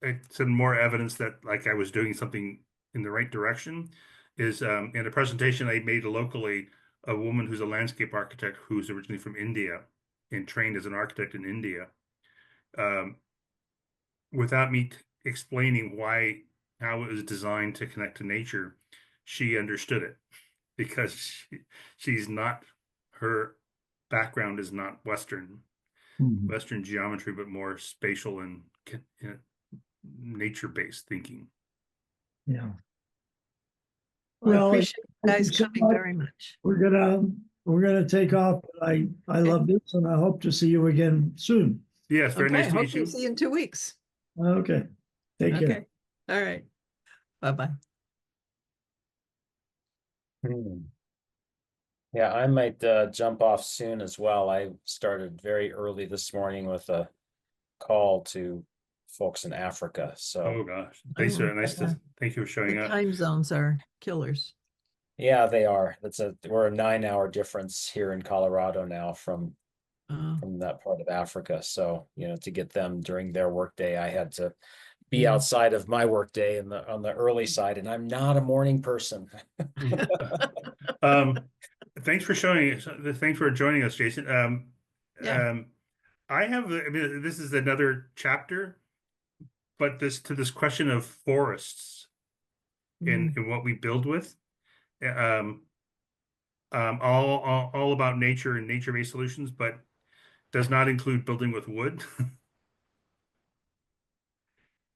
it's some more evidence that like I was doing something in the right direction is in a presentation I made locally, a woman who's a landscape architect who's originally from India and trained as an architect in India. Without me explaining how it was designed to connect to nature, she understood it because she's not, her background is not Western geometry, but more spatial and nature-based thinking. Yeah. Well, I Well, appreciate you thank guys you so coming much. very much. We're gonna take off. I love this, and I hope to see you again soon. Yes, very Okay, nice to meet hopefully you. see you in 2 weeks. Okay. Take care. Okay, all right. Bye-bye. Yeah, I might jump off soon as well. I started very early this morning with a call to folks in Africa. So Oh gosh, thanks. Oh, Nice yeah. to thank you for showing The up. time zones are killers. yeah, they are. We're a 9-hour difference here in Colorado now from that part of Africa. So, to get them during their workday, I had to be Yeah. outside of my workday on the early side, and I'm not a morning person. Thanks for thanks for joining us, Jason. Yeah. I mean, this is another chapter, but this question of forests Mm. and what we build with, all about nature and nature-based solutions, but does not include building with wood.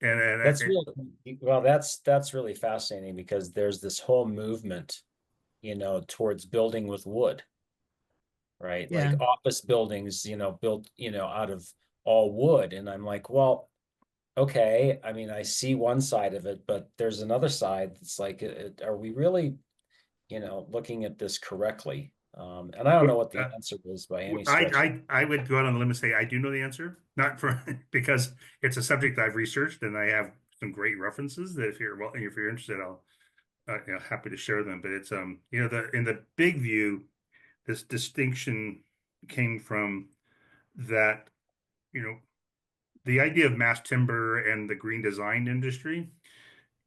and That's really well, that's really fascinating because there's this whole movement, towards building with wood, right? Yeah. Like office buildings, built, out of all wood. And I'm like, well, okay. I mean, I see one side of it, but there's another side that's like, are we really, looking at this correctly? And I don't know what the answer is by any stretch. I would go out on the limb and say I do know the answer, not for because it's a subject I've researched and I have some great references that if you're interested, I'll happy to share them. But it's in the big view, this distinction came from that the idea of mass timber and the green design industry.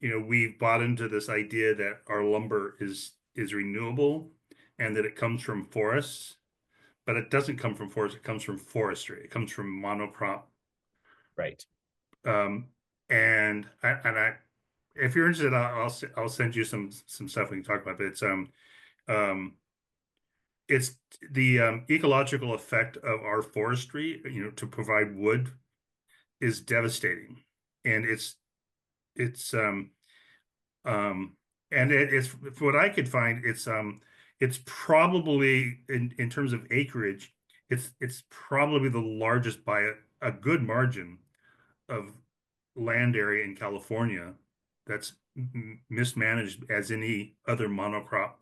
We've bought into this idea that our lumber is renewable and that it comes from forests, but it doesn't come from forests. It comes from forestry. It comes from monocrop. Right. And if you're interested, I'll send you some stuff we can talk about. But it's the ecological effect of our forestry, to provide wood is devastating, and it's what I could find, it's probably in terms of acreage, it's probably the largest by a good margin of land area in California that's mismanaged as any other monocrop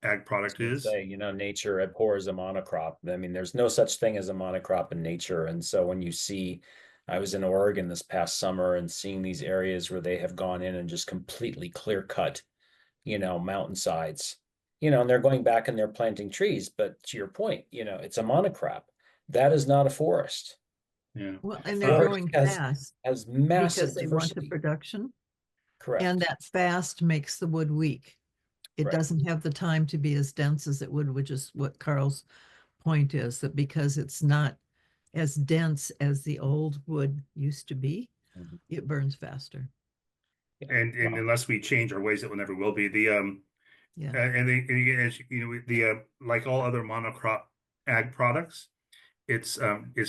ag product Would is. say, nature abhors a monocrop. I mean, there's no such thing as a monocrop in nature. And so when you see, I was in Oregon this past summer and seeing these areas where they have gone in and just completely clear cut, mountainsides, and they're going back and they're planting trees. But to your point, it's a monocrop. That is not a forest. Yeah. Well, A and they're forest growing has fast has because massive they want the diversity. production. Correct. And that fast makes the wood weak. It Right. doesn't have the time to be as dense as it would, which is what Carl's point is, that because it's not as dense as the old wood used to be, Mhm. it burns faster. Yeah. And Wow. unless we change our ways, it will never will be. Yeah. And again, as like all other monocrop ag products, it's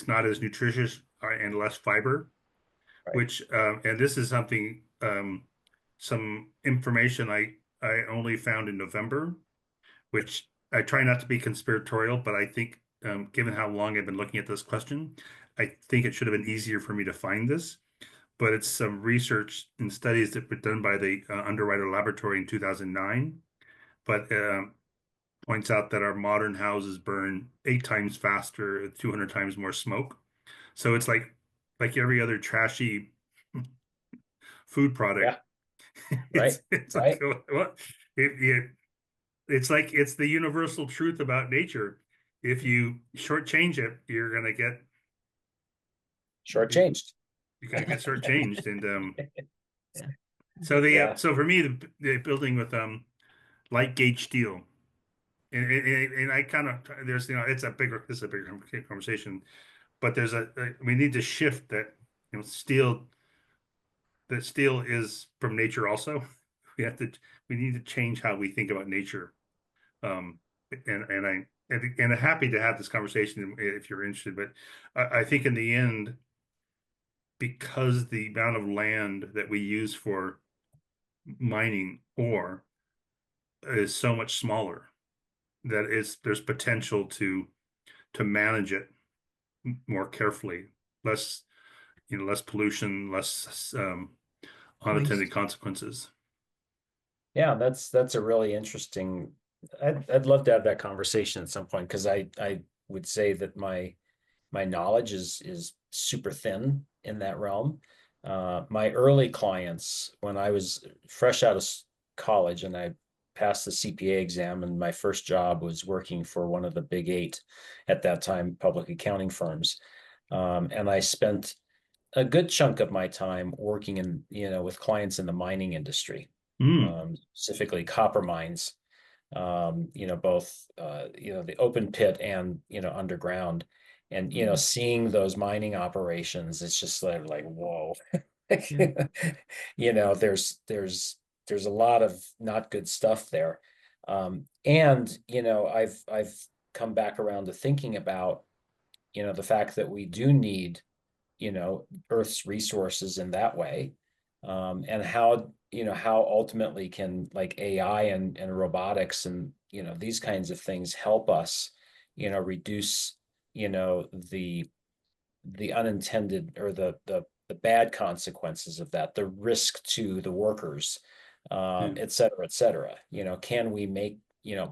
not as nutritious and less fiber, Right. which and this is something some information I only found in November, which I try not to be conspiratorial, but I think given how long I've been looking at this question, I think it should have been easier for me to find this. But it's some research and studies that were done by the Underwriter Laboratory in 2009. But points out that our modern houses burn 8 times faster, 200 times more smoke. So it's like every other trashy food product. Yeah. Right. It's like Right. what it's like it's the universal truth about nature. If you shortchange it, you're gonna get Shortchanged. shortchanged. And Yeah. so Yeah. so for me the building with light gauge steel. And I kind of there's it's a bigger conversation, but there's we need to shift that steel is from nature also. We need to change how we think about nature. Um, and I'm happy to have this conversation if you're interested. But I think in the end, because the amount of land that we use for mining ore is so much smaller, that there's potential to manage it more carefully, less less pollution, less unintended Waste. consequences. Yeah, that's a really interesting. I'd love to have that conversation at some point because I would say that my knowledge is super thin in that realm. My early clients, when I was fresh out of college and I passed the CPA exam, and my first job was working for one of the big eight at that time, public accounting firms. And I spent a good chunk of my time working with clients in the mining industry, Mm. specifically copper mines, both, the open pit and, underground. And, seeing those mining operations, it's just like, whoa, there's a lot of not good stuff there. And, I've come back around to thinking about, the fact that we do need, Earth's resources in that way. And how ultimately can like AI and robotics and these kinds of things help us reduce the unintended or the bad consequences of that, the risk to the workers, Yeah. et cetera, et cetera. Can we make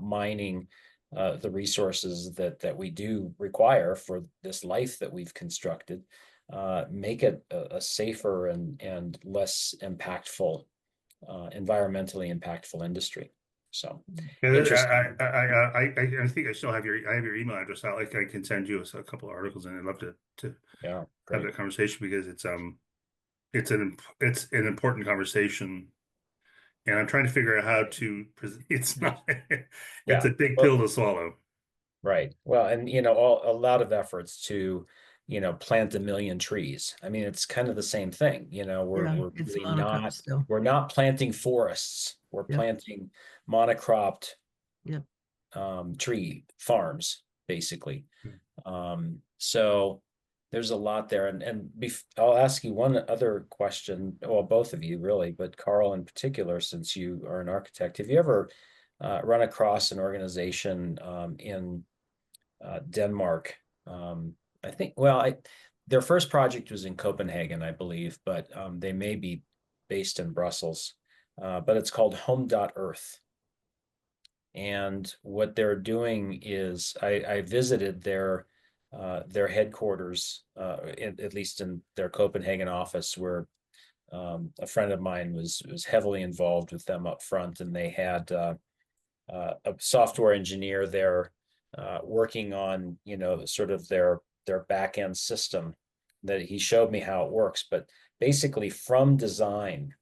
mining the resources that we do require for this life that we've constructed, make it a safer and less impactful, environmentally impactful industry. So Yeah, interesting. I think I still have your email address. I can send you a couple of articles, and I'd love to Yeah, have great. that conversation because it's an important conversation, and I'm trying to figure out how to. It's not. It's Yeah. a big pill Well, to swallow. right. Well, and a lot of efforts to, plant 1 million trees. I mean, it's kind of the same thing. We're Yeah, we're it's really monocrop not still. we're not planting forests. We're Yep. planting monocropped Yep. tree farms, basically. Yeah. So there's a lot there. I'll ask you one other question. Well, both of you really, but Carl in particular, since you are an architect, have you ever run across an organization in Denmark? I think, well, their first project was in Copenhagen, I believe, but they may be based in Brussels. But it's called Home.Earth. And what they're doing is I visited their headquarters, at least in their Copenhagen office, where a friend of mine was heavily involved with them up front, and they had a software engineer there working on, you know, sort of their back end system that he showed me how it works. But basically, from design,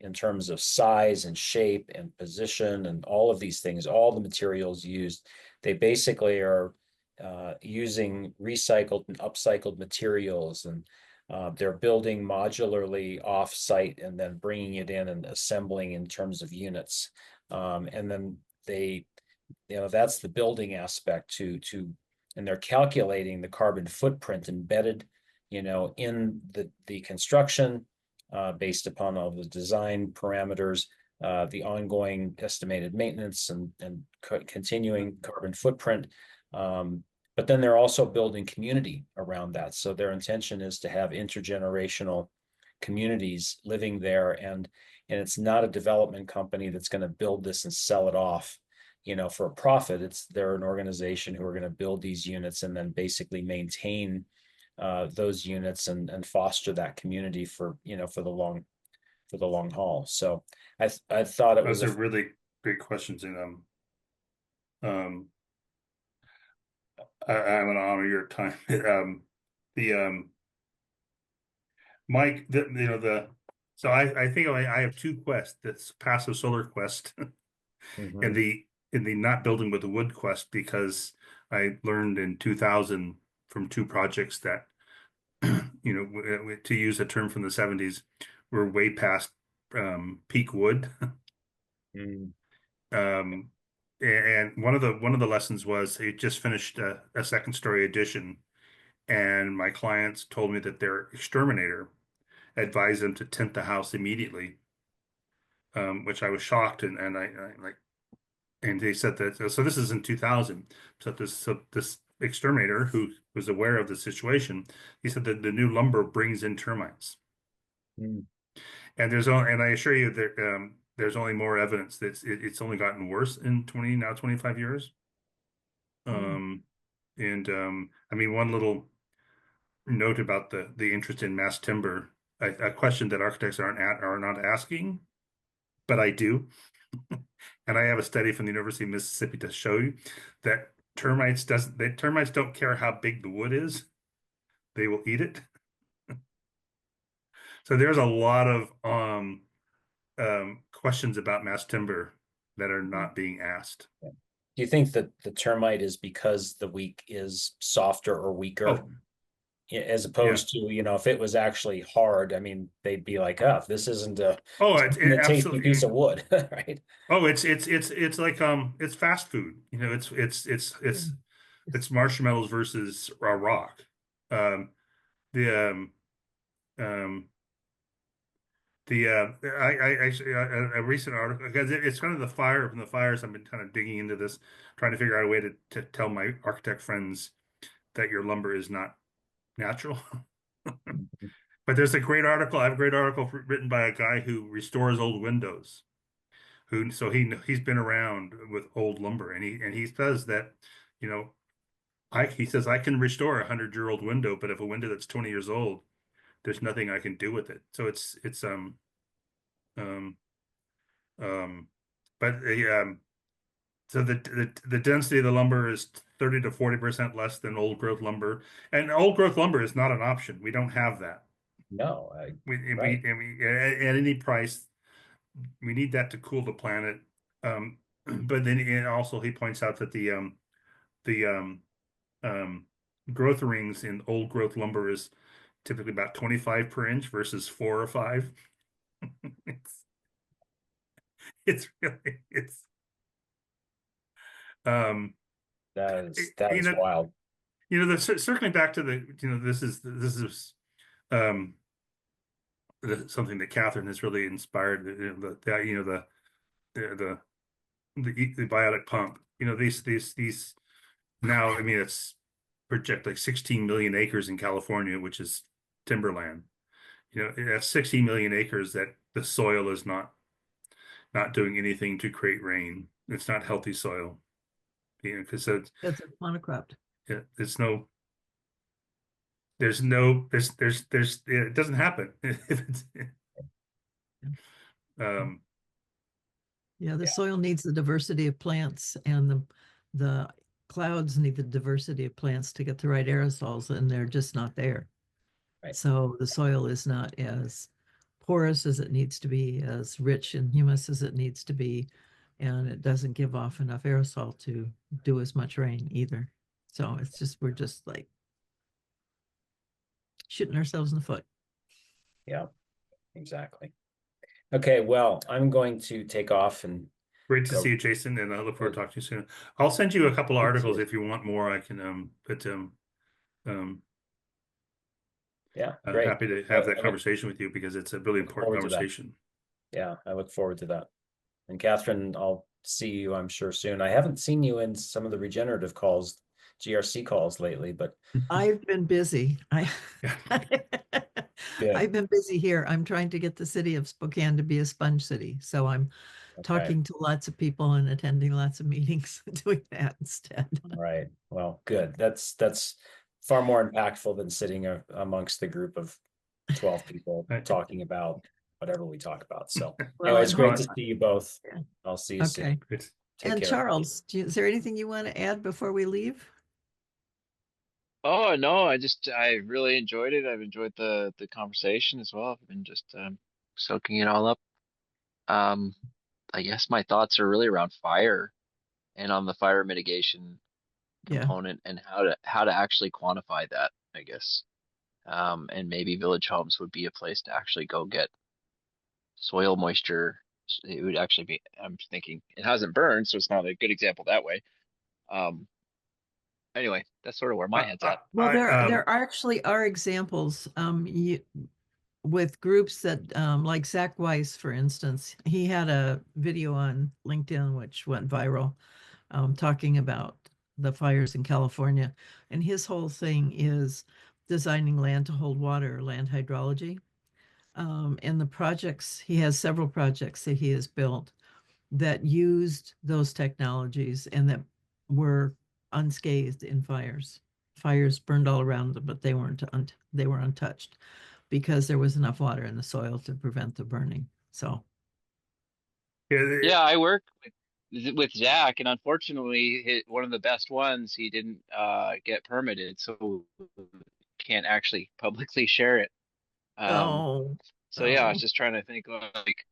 in terms of size and shape and position and all of these things, all the materials used, they basically are using recycled and upcycled materials, and they're building modularly off-site and then bringing it in and assembling in terms of units. And then they, you know, that's the building aspect and they're calculating the carbon footprint embedded, you know, in the construction, based upon all the design parameters, the ongoing estimated maintenance and continuing carbon footprint. But then they're also building community around that. So their intention is to have intergenerational communities living there, and it's not a development company that's going to build this and sell it off, you know, for a profit. They're an organization who are going to build these units and then basically maintain those units and foster that community for, you know, for the long haul. So I thought it was Those are really great questions, and I'm gonna honor your time. The Mike, you know, so I think I have two quests. That's passive solar quest Mhm. and the not building with the wood quest, because I learned in 2000 from two projects that you know, to use a term from the 70s, we're way past peak wood. Mm. And one of the lessons was it just finished a second story addition, and my clients told me that their exterminator advised them to tint the house immediately, which I was shocked, and I like, and they said that, so this is in 2000. So this exterminator, who was aware of the situation, he said that the new lumber brings in termites. Mm. And I assure you that there's only more evidence that it's only gotten worse in 25 years. And I mean, one little note about the interest in mass timber, a question that architects are not asking, but I do. And I have a study from the University of Mississippi to show you that termites don't care how big the wood is. They will eat it. So there's a lot of questions about mass timber that are not being asked. Do you think that the termite is because the weak is softer or weaker, Oh, as yeah. opposed to, you know, if it was actually hard, I mean, they'd be like, oh, this isn't a Oh, it tasty piece absolutely. of wood, right? Oh, it's like it's fast food. You know, it's marshmallows versus a rock. Um, the um, I actually a recent article, because it's kind of the fire from the fires. I've been kind of digging into this, trying to figure out a way to tell my architect friends that your lumber is not natural. But there's a great article. I have a great article written by a guy who restores old windows. He's been around with old lumber, and he says that, you know, he says I can restore a 100-year-old window, but if a window that's 20 years old, there's nothing I can do with it. So it's um um but so the density of the lumber is 30 to 40% less than old growth lumber, and old growth lumber is not an option. We don't have that. No, We at any price, we need that to cool the planet. But then also he points out that the growth rings in old growth lumber is typically about 25 per inch versus 4 or 5. it's it's really it's um that you is know wild. circling back to this is um something that Catherine has really inspired, the biotic pump. These now, I mean, it's project like 16 million acres in California, which is timberland. That's 16 million acres that the soil is not doing anything to create rain. it's not healthy soil. You know, because it's It's monocropped. there's no it doesn't happen. um Yeah, the Yeah. soil needs the diversity of plants, and the clouds need the diversity of plants to get the right aerosols, and they're just not there. Right. So the soil is not as porous as it needs to be, as rich in humus as it needs to be, and it doesn't give off enough aerosol to do as much rain either. So it's just, we're just like shooting ourselves in the foot. Yeah, exactly. Okay, well, I'm going to take off and Great to go. see you, Jason, and I look forward to talking to you soon. I'll send you a couple of You articles too. if you want more. I can Yeah, great. happy to have that conversation with you because it's a really important forward to that. conversation. Yeah, I look forward to that. And Catherine, I'll see you, I'm sure, soon. I haven't seen you in some of the regenerative calls, GRC calls lately, but I've been busy. Good. I've been busy here. I'm trying to get the city of Spokane to be a sponge city. So I'm okay. talking to lots of people and attending lots of meetings, doing that instead. All right. Well, good. That's far more impactful than sitting amongst the group of 12 people Right. talking about whatever we talk about. So Well, anyway, it's and great hold- to see you both. Yeah. I'll see you Okay. soon. Great. Take And care. Charles, is there anything you want to add before we leave? Oh no, I really enjoyed it. I've enjoyed the conversation as well. I've been just soaking it all up. Um, I guess my thoughts are really around fire and on the fire mitigation Yeah. component and how to actually quantify that, I guess. And maybe village homes would be a place to actually go get soil moisture. It would actually be, I'm thinking it hasn't burned, so it's not a good example that way. Um, anyway, that's sort of where my head's at. Well, there actually are examples with groups that like Zach Weiss, for instance. He had a video on LinkedIn which went viral, talking about the fires in California, and his whole thing is designing land to hold water, land hydrology. And the projects, he has several projects that he has built that used those technologies and that were unscathed in fires. Fires burned all around them, but they they were untouched because there was enough water in the soil to prevent the burning. So Yeah, I work with Zach, and unfortunately, one of the best ones he didn't get permitted, so can't actually publicly share it. Um, oh, so yeah, I was oh, just trying to think like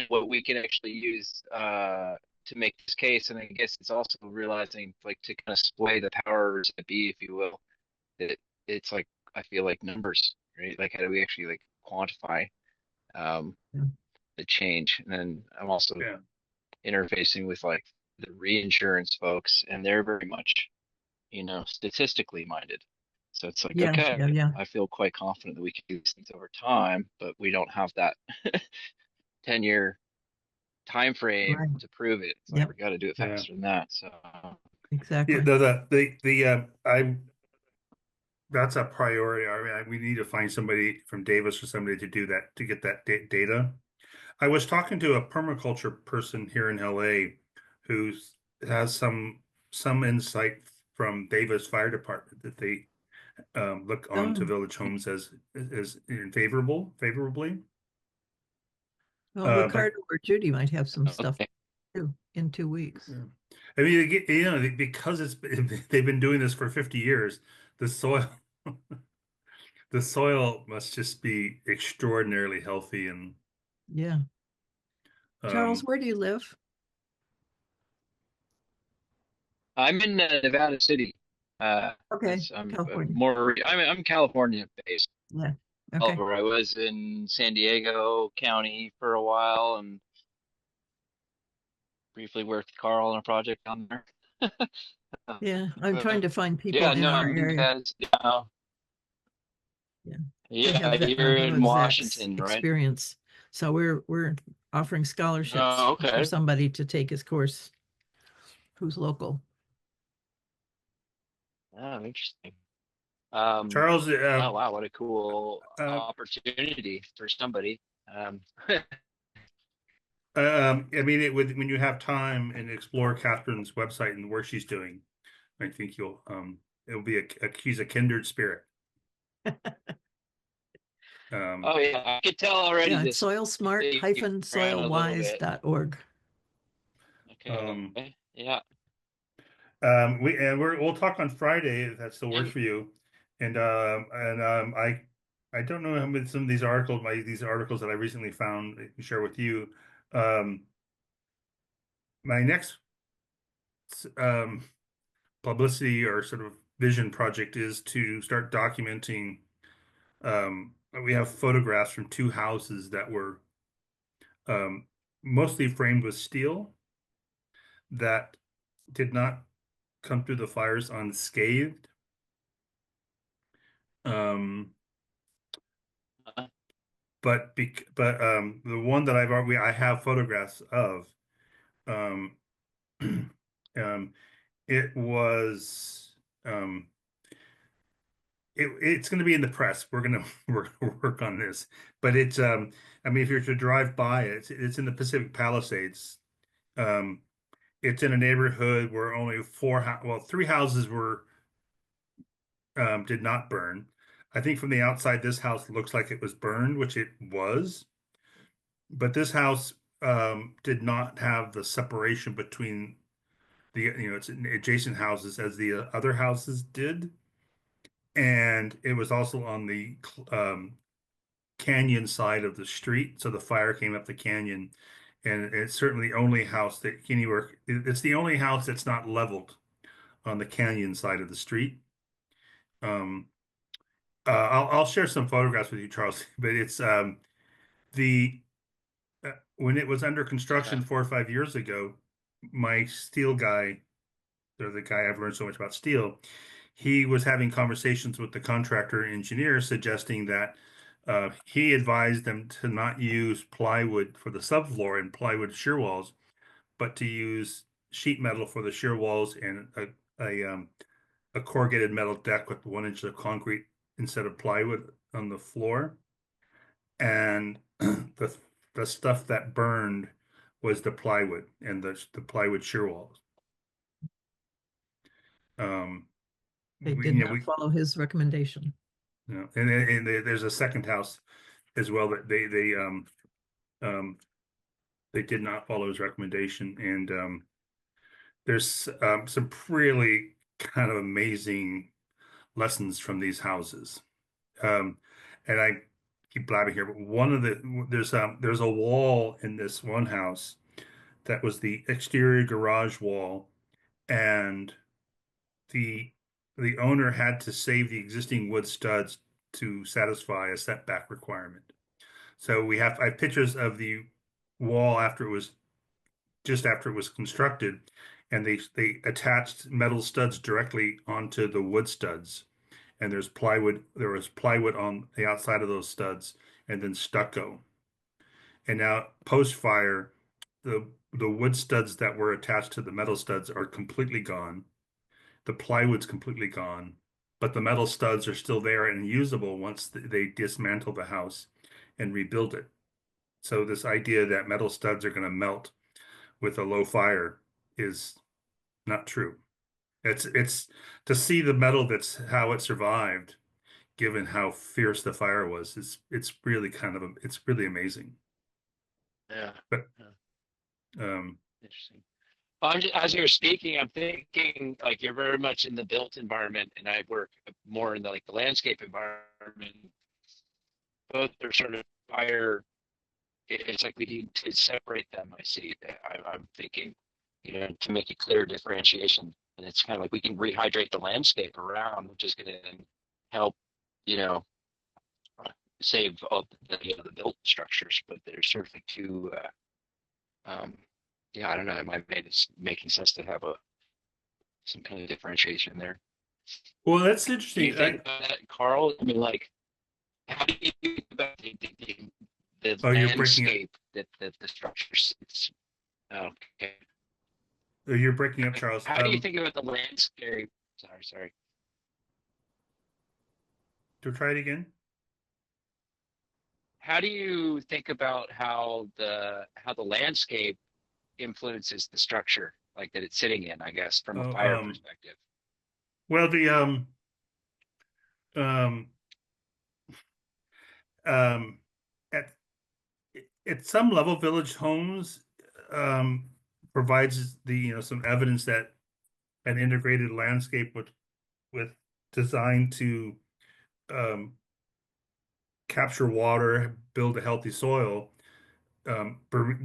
what we can actually use to make this case, and I guess it's also realizing like to kind of sway the powers that be, if you will, that it's like I feel like numbers, right? Like how do we actually like quantify um, yeah. the change? And then I'm also yeah. interfacing with like the reinsurance folks, and they're very much, statistically minded. So it's like, Yeah, okay, yeah, yeah. I feel quite confident that we can do these things over time, but we don't have that 10-year time frame Right. to prove it. It's like Yep, we got to do it Yeah. faster than that. So Yeah, exactly. that's a priority. I mean, we need to find somebody from Davis or somebody to do that, to get that data. I was talking to a permaculture person here in LA who has some insight from Davis Fire Department that they look onto Oh, village homes as favorably. well, But Ricardo or Judy might have some stuff okay. too in 2 weeks. yeah. I mean, because they've been doing this for 50 years, the soil the soil must just be extraordinarily healthy and Yeah. Charles, where do you live? I'm in Nevada City. Okay, I'm California. I'm California based. Yeah. Okay. However, I was in San Diego County for a while and briefly worked with Carl on a project down there. Yeah, I'm trying But to find people yeah, in no, our I'm in area. Nevada. Yeah, Yeah, to yeah, have that you're who in have Zach's Washington, right? experience. So we're offering scholarships Oh, for okay. somebody to take his course who's local. Oh, interesting. Charles, Oh wow, what a cool uh, opportunity for somebody. Um, I mean, it would when you have time and explore Catherine's website and the work she's doing, I think you'll it'll be she's a kindred spirit. Oh yeah, I could tell already Yeah, it's this around a little bit. soilsmart-soilwise.org. Okay. Yeah. We'll talk on Friday if that still works And for you. I don't know how many some of these articles that I recently found I can share with you. My next um publicity or sort of vision project is to start documenting. We have photographs from two houses that were um, mostly framed with steel that did not come through the fires unscathed. Um, uh, but the one that I have photographs of, um, um, it was it's going to be in the press. We're going to work on this, but it's I mean, if you're to drive by it, it's in the Pacific Palisades. Um, it's in a neighborhood where only three houses were did not burn. I think from the outside, this house looks like it was burned, which it was, but this house did not have the separation between its adjacent houses as the other houses did, and it was also on the canyon side of the street, so the fire came up the canyon, and it's certainly the only house that anywhere. It's the only house that's not leveled on the canyon side of the street. Um, I'll share some photographs with you, Charles, but it's the when it was under yeah. construction 4 or 5 years ago, my steel guy, or the guy I've learned so much about steel, he was having conversations with the contractor engineer suggesting that he advised them to not use plywood for the subfloor and plywood shear walls, but to use sheet metal for the shear walls and a corrugated metal deck with 1 inch of concrete instead of plywood on the floor. And the stuff that burned was the plywood and the plywood shear walls. Um, They we, did you know, not we, follow his recommendation. you know, and there's a second house as well that um, they did not follow his recommendation, and there's some really kind of amazing lessons from these houses. And I keep blabbing here, but there's a wall in this one house that was the exterior garage wall, and the the owner had to save the existing wood studs to satisfy a setback requirement. So I have pictures of the wall after it was constructed, and they attached metal studs directly onto the wood studs. And there was plywood on the outside of those studs, and then stucco. And now post fire, the wood studs that were attached to the metal studs are completely gone. The plywood's completely gone, but the metal studs are still there and usable once they dismantle the house and rebuild it. So this idea that metal studs are going to melt with a low fire is not true. It's to see the metal that's how it survived, given how fierce the fire was. It's really amazing. Yeah. But Yeah. um, Interesting. Well, as you're speaking, I'm thinking like you're very much in the built environment, and I work more in the landscape environment. Both are sort of fire. It's like we need to separate them. I'm thinking, to make a clear differentiation, and it's kind of like we can rehydrate the landscape around, which is going to help, you know, save all the built structures. But there's certainly two. Yeah, I don't know. It might make it's making sense to have some kind of differentiation there. well, that's Do you interesting. think about that, Carl? I mean, like, how do you think about the Oh, you're breaking up. landscape that the structure sits? Okay. You're breaking up, Charles. How do you think about the landscape? Sorry. To try it again. how do you think about how the landscape influences the structure, like that it's sitting in, I guess, from a Oh, fire perspective? well, the um, um, at at some level, Village Homes um, provides some evidence that an integrated landscape with designed to um, capture water, build a healthy soil,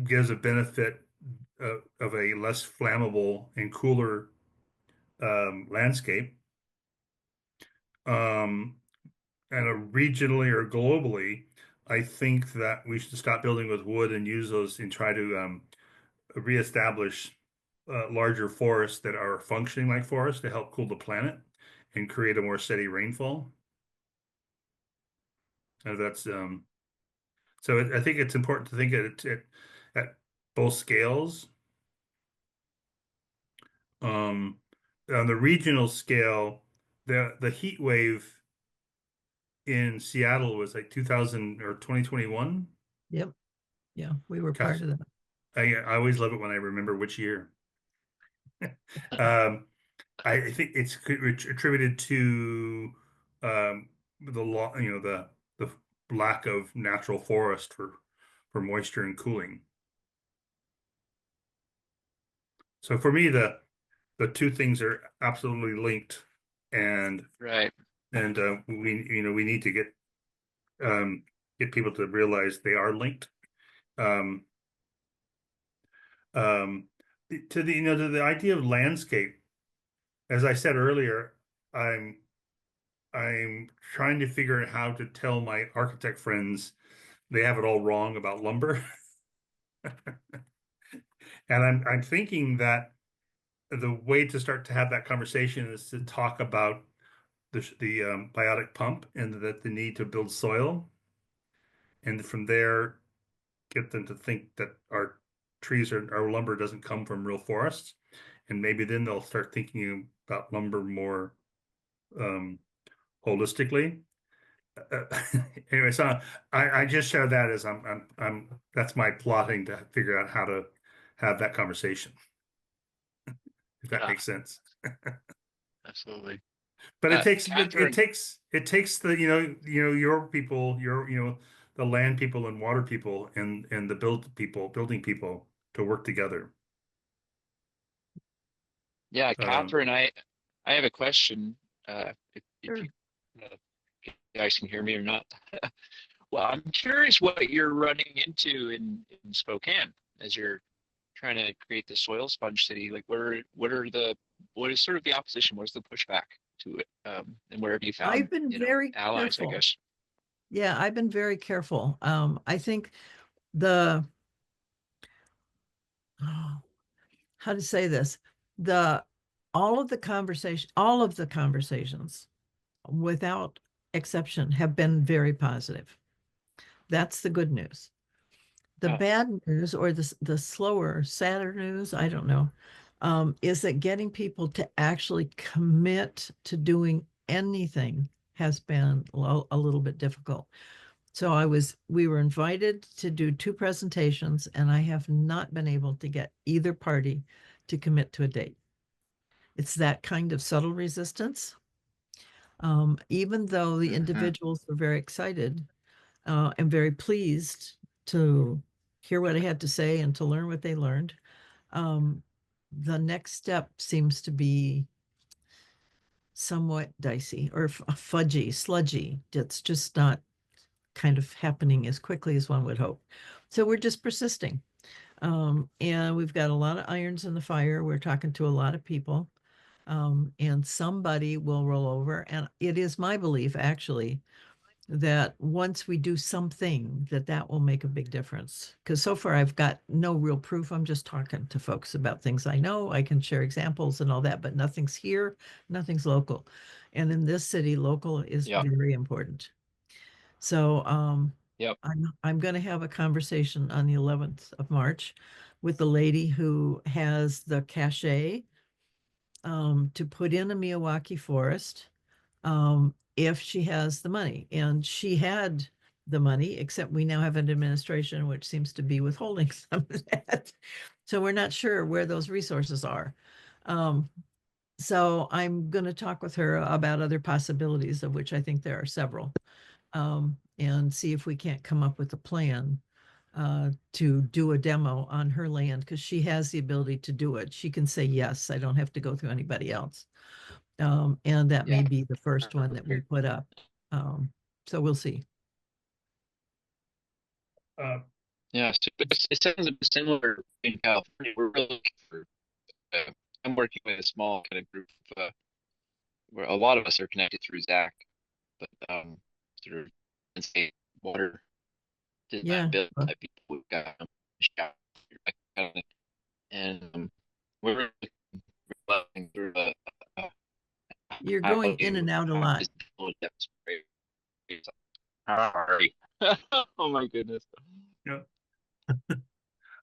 gives a benefit of a less flammable and cooler landscape. Um, and regionally or globally, I think that we should stop building with wood and use those and try to reestablish larger forests that are functioning like forests to help cool the planet and create a more steady rainfall. And that's so I think it's important to think at both scales. On the regional scale, the heat wave in Seattle was like 2000 or 2021. Yep. Yeah, we were Gosh, part of that. I always love it when I remember which year. Um, I think it's attributed to the law, the lack of natural forest for moisture and cooling. So for me, the two things are absolutely linked, and Right. we need to get people to realize they are linked. Um, to the idea of landscape, as I said earlier, I'm I'm trying to figure out how to tell my architect friends they have it all wrong about lumber. And I'm thinking that the way to start to have that conversation is to talk about the biotic pump and that the need to build soil, and from there get them to think that our lumber doesn't come from real forests, and maybe then they'll start thinking about lumber more holistically. Uh, anyway, so I just share that as I'm that's my plotting to figure out how to have that conversation, if that Yeah, makes sense. absolutely. But Catherine, it takes the your people, the land people and water people and the building people to work together. yeah, Um, Catherine, I have a question. If Sure. you guys can hear me or not. Well, I'm curious what you're running into in Spokane as you're trying to create the soil sponge city. Like, what is sort of the opposition? What is the pushback to it? And where have you found, I've been very allies, I careful. guess? Yeah, I've been very careful. I think the oh, how to say this, the all of the conversations, without exception, have been very positive. That's the good news. The Yeah, bad news, or the slower, sadder news, I don't know, is that getting people to actually commit to doing anything has been a little bit difficult. So we were invited to do two presentations, and I have not been able to get either party to commit to a date. It's that kind of subtle resistance. Even though the hmm individuals were very excited and very pleased to hear what I had to say and to learn what they learned, um, the next step seems to be somewhat dicey or fudgy, sludgy. It's just not kind of happening as quickly as one would hope. So we're just persisting. And we've got a lot of irons in the fire. We're talking to a lot of people. And somebody will roll over. And it is my belief, actually, that once we do something, that will make a big difference. Because so far I've got no real proof. I'm just talking to folks about things I know. I can share examples and all that, but nothing's here, nothing's local. And in this city, local is yeah, very important. So yep. I'm going to have a conversation on the 11th of March with the lady who has the cachet to put in a Miyawaki forest if she has the money. And she had the money, except we now have an administration which seems to be withholding some of that. So we're not sure where those resources are. So I'm going to talk with her about other possibilities, of which I think there are several, and see if we can't come up with a plan to do a demo on her land, because she has the ability to do it. She can say, yes, I don't have to go through anybody else. And that may Yeah. be the first one that we put up. So we'll see. Yeah, so it sounds a bit similar in California. We're really looking for. I'm working with a small kind of group of, where a lot of us are connected through Zach, but sort of state water Yeah. design build type people. We've got and we're looking through You're how going in and you out a have lot. this sorry. Oh my goodness. Yeah.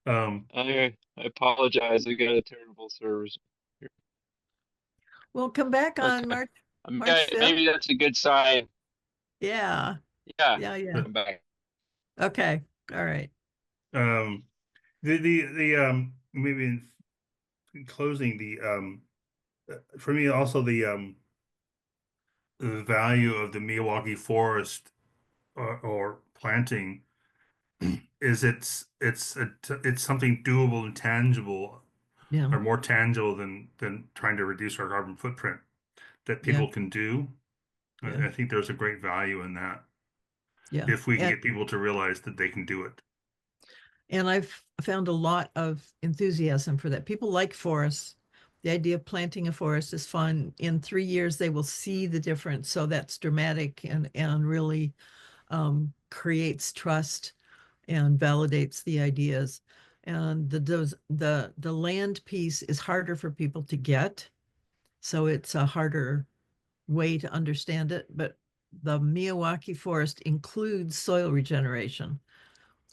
Um, I apologize. I got a terrible service. We'll come back on Okay. March 5th. Maybe that's a good sign. Yeah. Yeah. Yeah. Come back. Okay. All right. maybe in closing, for me also the value of the Milwaukee forest or planting is it's something doable and tangible, Yeah. or more tangible than trying to reduce our carbon footprint, that Yeah. people can do. Yeah. I think there's a great value in that Yeah. if we can And get people to realize that they can do it. I've found a lot of enthusiasm for that. People like forests. The idea of planting a forest is fun. In 3 years, they will see the difference. So that's dramatic and really creates trust and validates the ideas. And the land piece is harder for people to get. So it's a harder way to understand it. But the Milwaukee forest includes soil regeneration.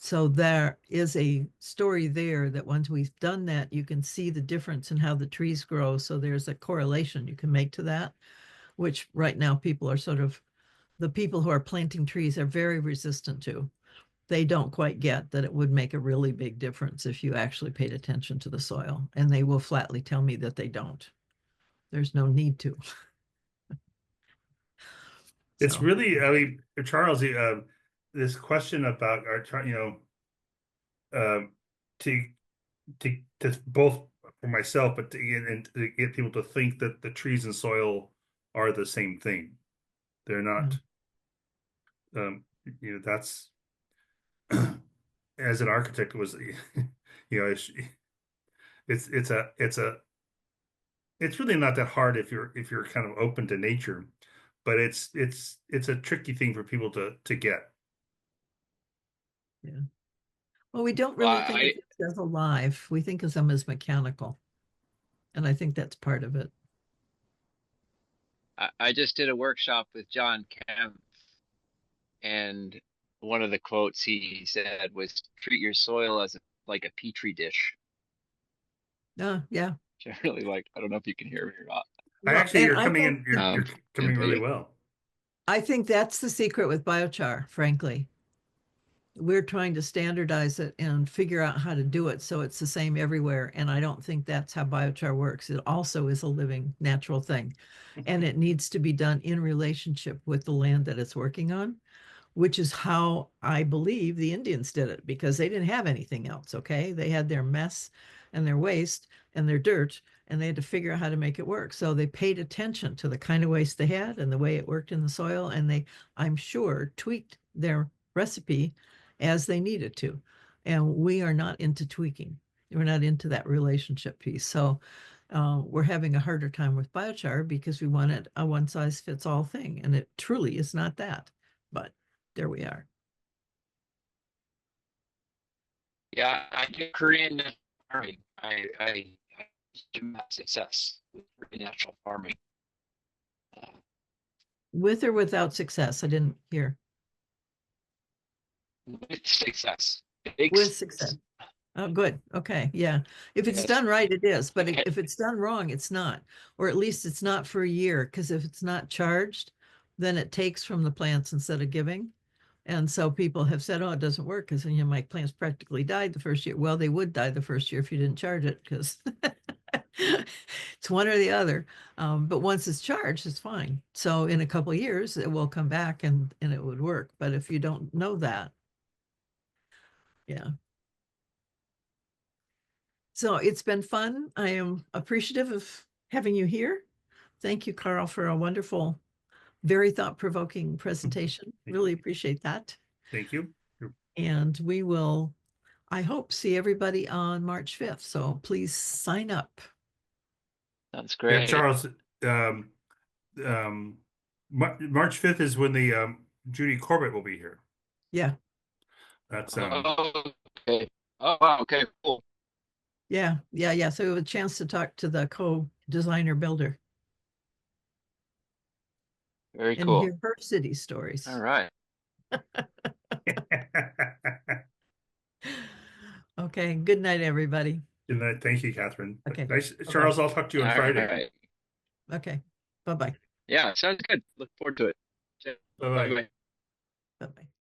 So there is a story there that once we've done that, you can see the difference in how the trees grow. So there's a correlation you can make to that, which right now the people who are planting trees are very resistant to. They don't quite get that it would make a really big difference if you actually paid attention to the soil. And they will flatly tell me that they don't. There's no need to. It's So, really, I mean, Charles, this question about to both for myself, but to get people to think that the trees and soil are the same thing. They're not. That's as an architect was, it's really not that hard if you're kind of open to nature, but it's a tricky thing for people to get. yeah. Well, we don't Well, really think of it as alive. We think of them as mechanical. And I think that's part of it. I just did a workshop with John Kemp, and one of the quotes he said was, "Treat your soil as like a petri dish," Yeah. which I really like. I don't know if you can hear me or not. I actually, and you're I coming think, in, you're coming really well. I think that's the secret with biochar, frankly. We're trying to standardize it and figure out how to do it so it's the same everywhere. And I don't think that's how biochar works. It also is a living, natural thing. And it needs to be done in relationship with the land that it's working on, which is how I believe the Indians did it, because they didn't have anything else. Okay. They had their mess and their waste and their dirt, and they had to figure out how to make it work. So they paid attention to the kind of waste they had and the way it worked in the soil. And they, I'm sure, tweaked their recipe as they needed to. And we are not into tweaking. We're not into that relationship piece. So we're having a harder time with biochar because we wanted a one size fits all thing. And it truly is not that. But there we are. Yeah, I do Korean farming. I do have success with natural farming. With or without success? I didn't hear. With success. With success. Oh, good. Okay. Yeah. If it's Yes. done right, it is. But Okay. if it's done wrong, it's not. Or at least it's not for a year. Because if it's not charged, then it takes from the plants instead of giving. And so people have said, oh, it doesn't work because, you know, my plants practically died the first year. Well, they would die the first year if you didn't charge it because it's one or the other. But once it's charged, it's fine. So in a couple of years, it will come back and it would work. But if you don't know that, yeah. So it's been fun. I am appreciative of having you here. Thank you, Carl, for a wonderful, very thought-provoking presentation. Thank Really you. appreciate that. Thank you. And we will, I hope, see everybody on March 5th. So please sign up. Sounds Yeah, great. Charles, March 5th is when the Judy Corbett will be here. Yeah. That's Okay. Oh, wow. Okay, cool. Yeah. Yeah. Yeah. So we have a chance to talk to the co-designer builder Very and cool. hear her city stories. All right. Okay. Good night, everybody. Good night. Thank you, Catherine. Okay. Nice, Bye-bye. Charles. I'll talk to you on All Friday. right. Okay. Bye-bye. Yeah, sounds good. Look forward to it. Bye-bye. Bye-bye.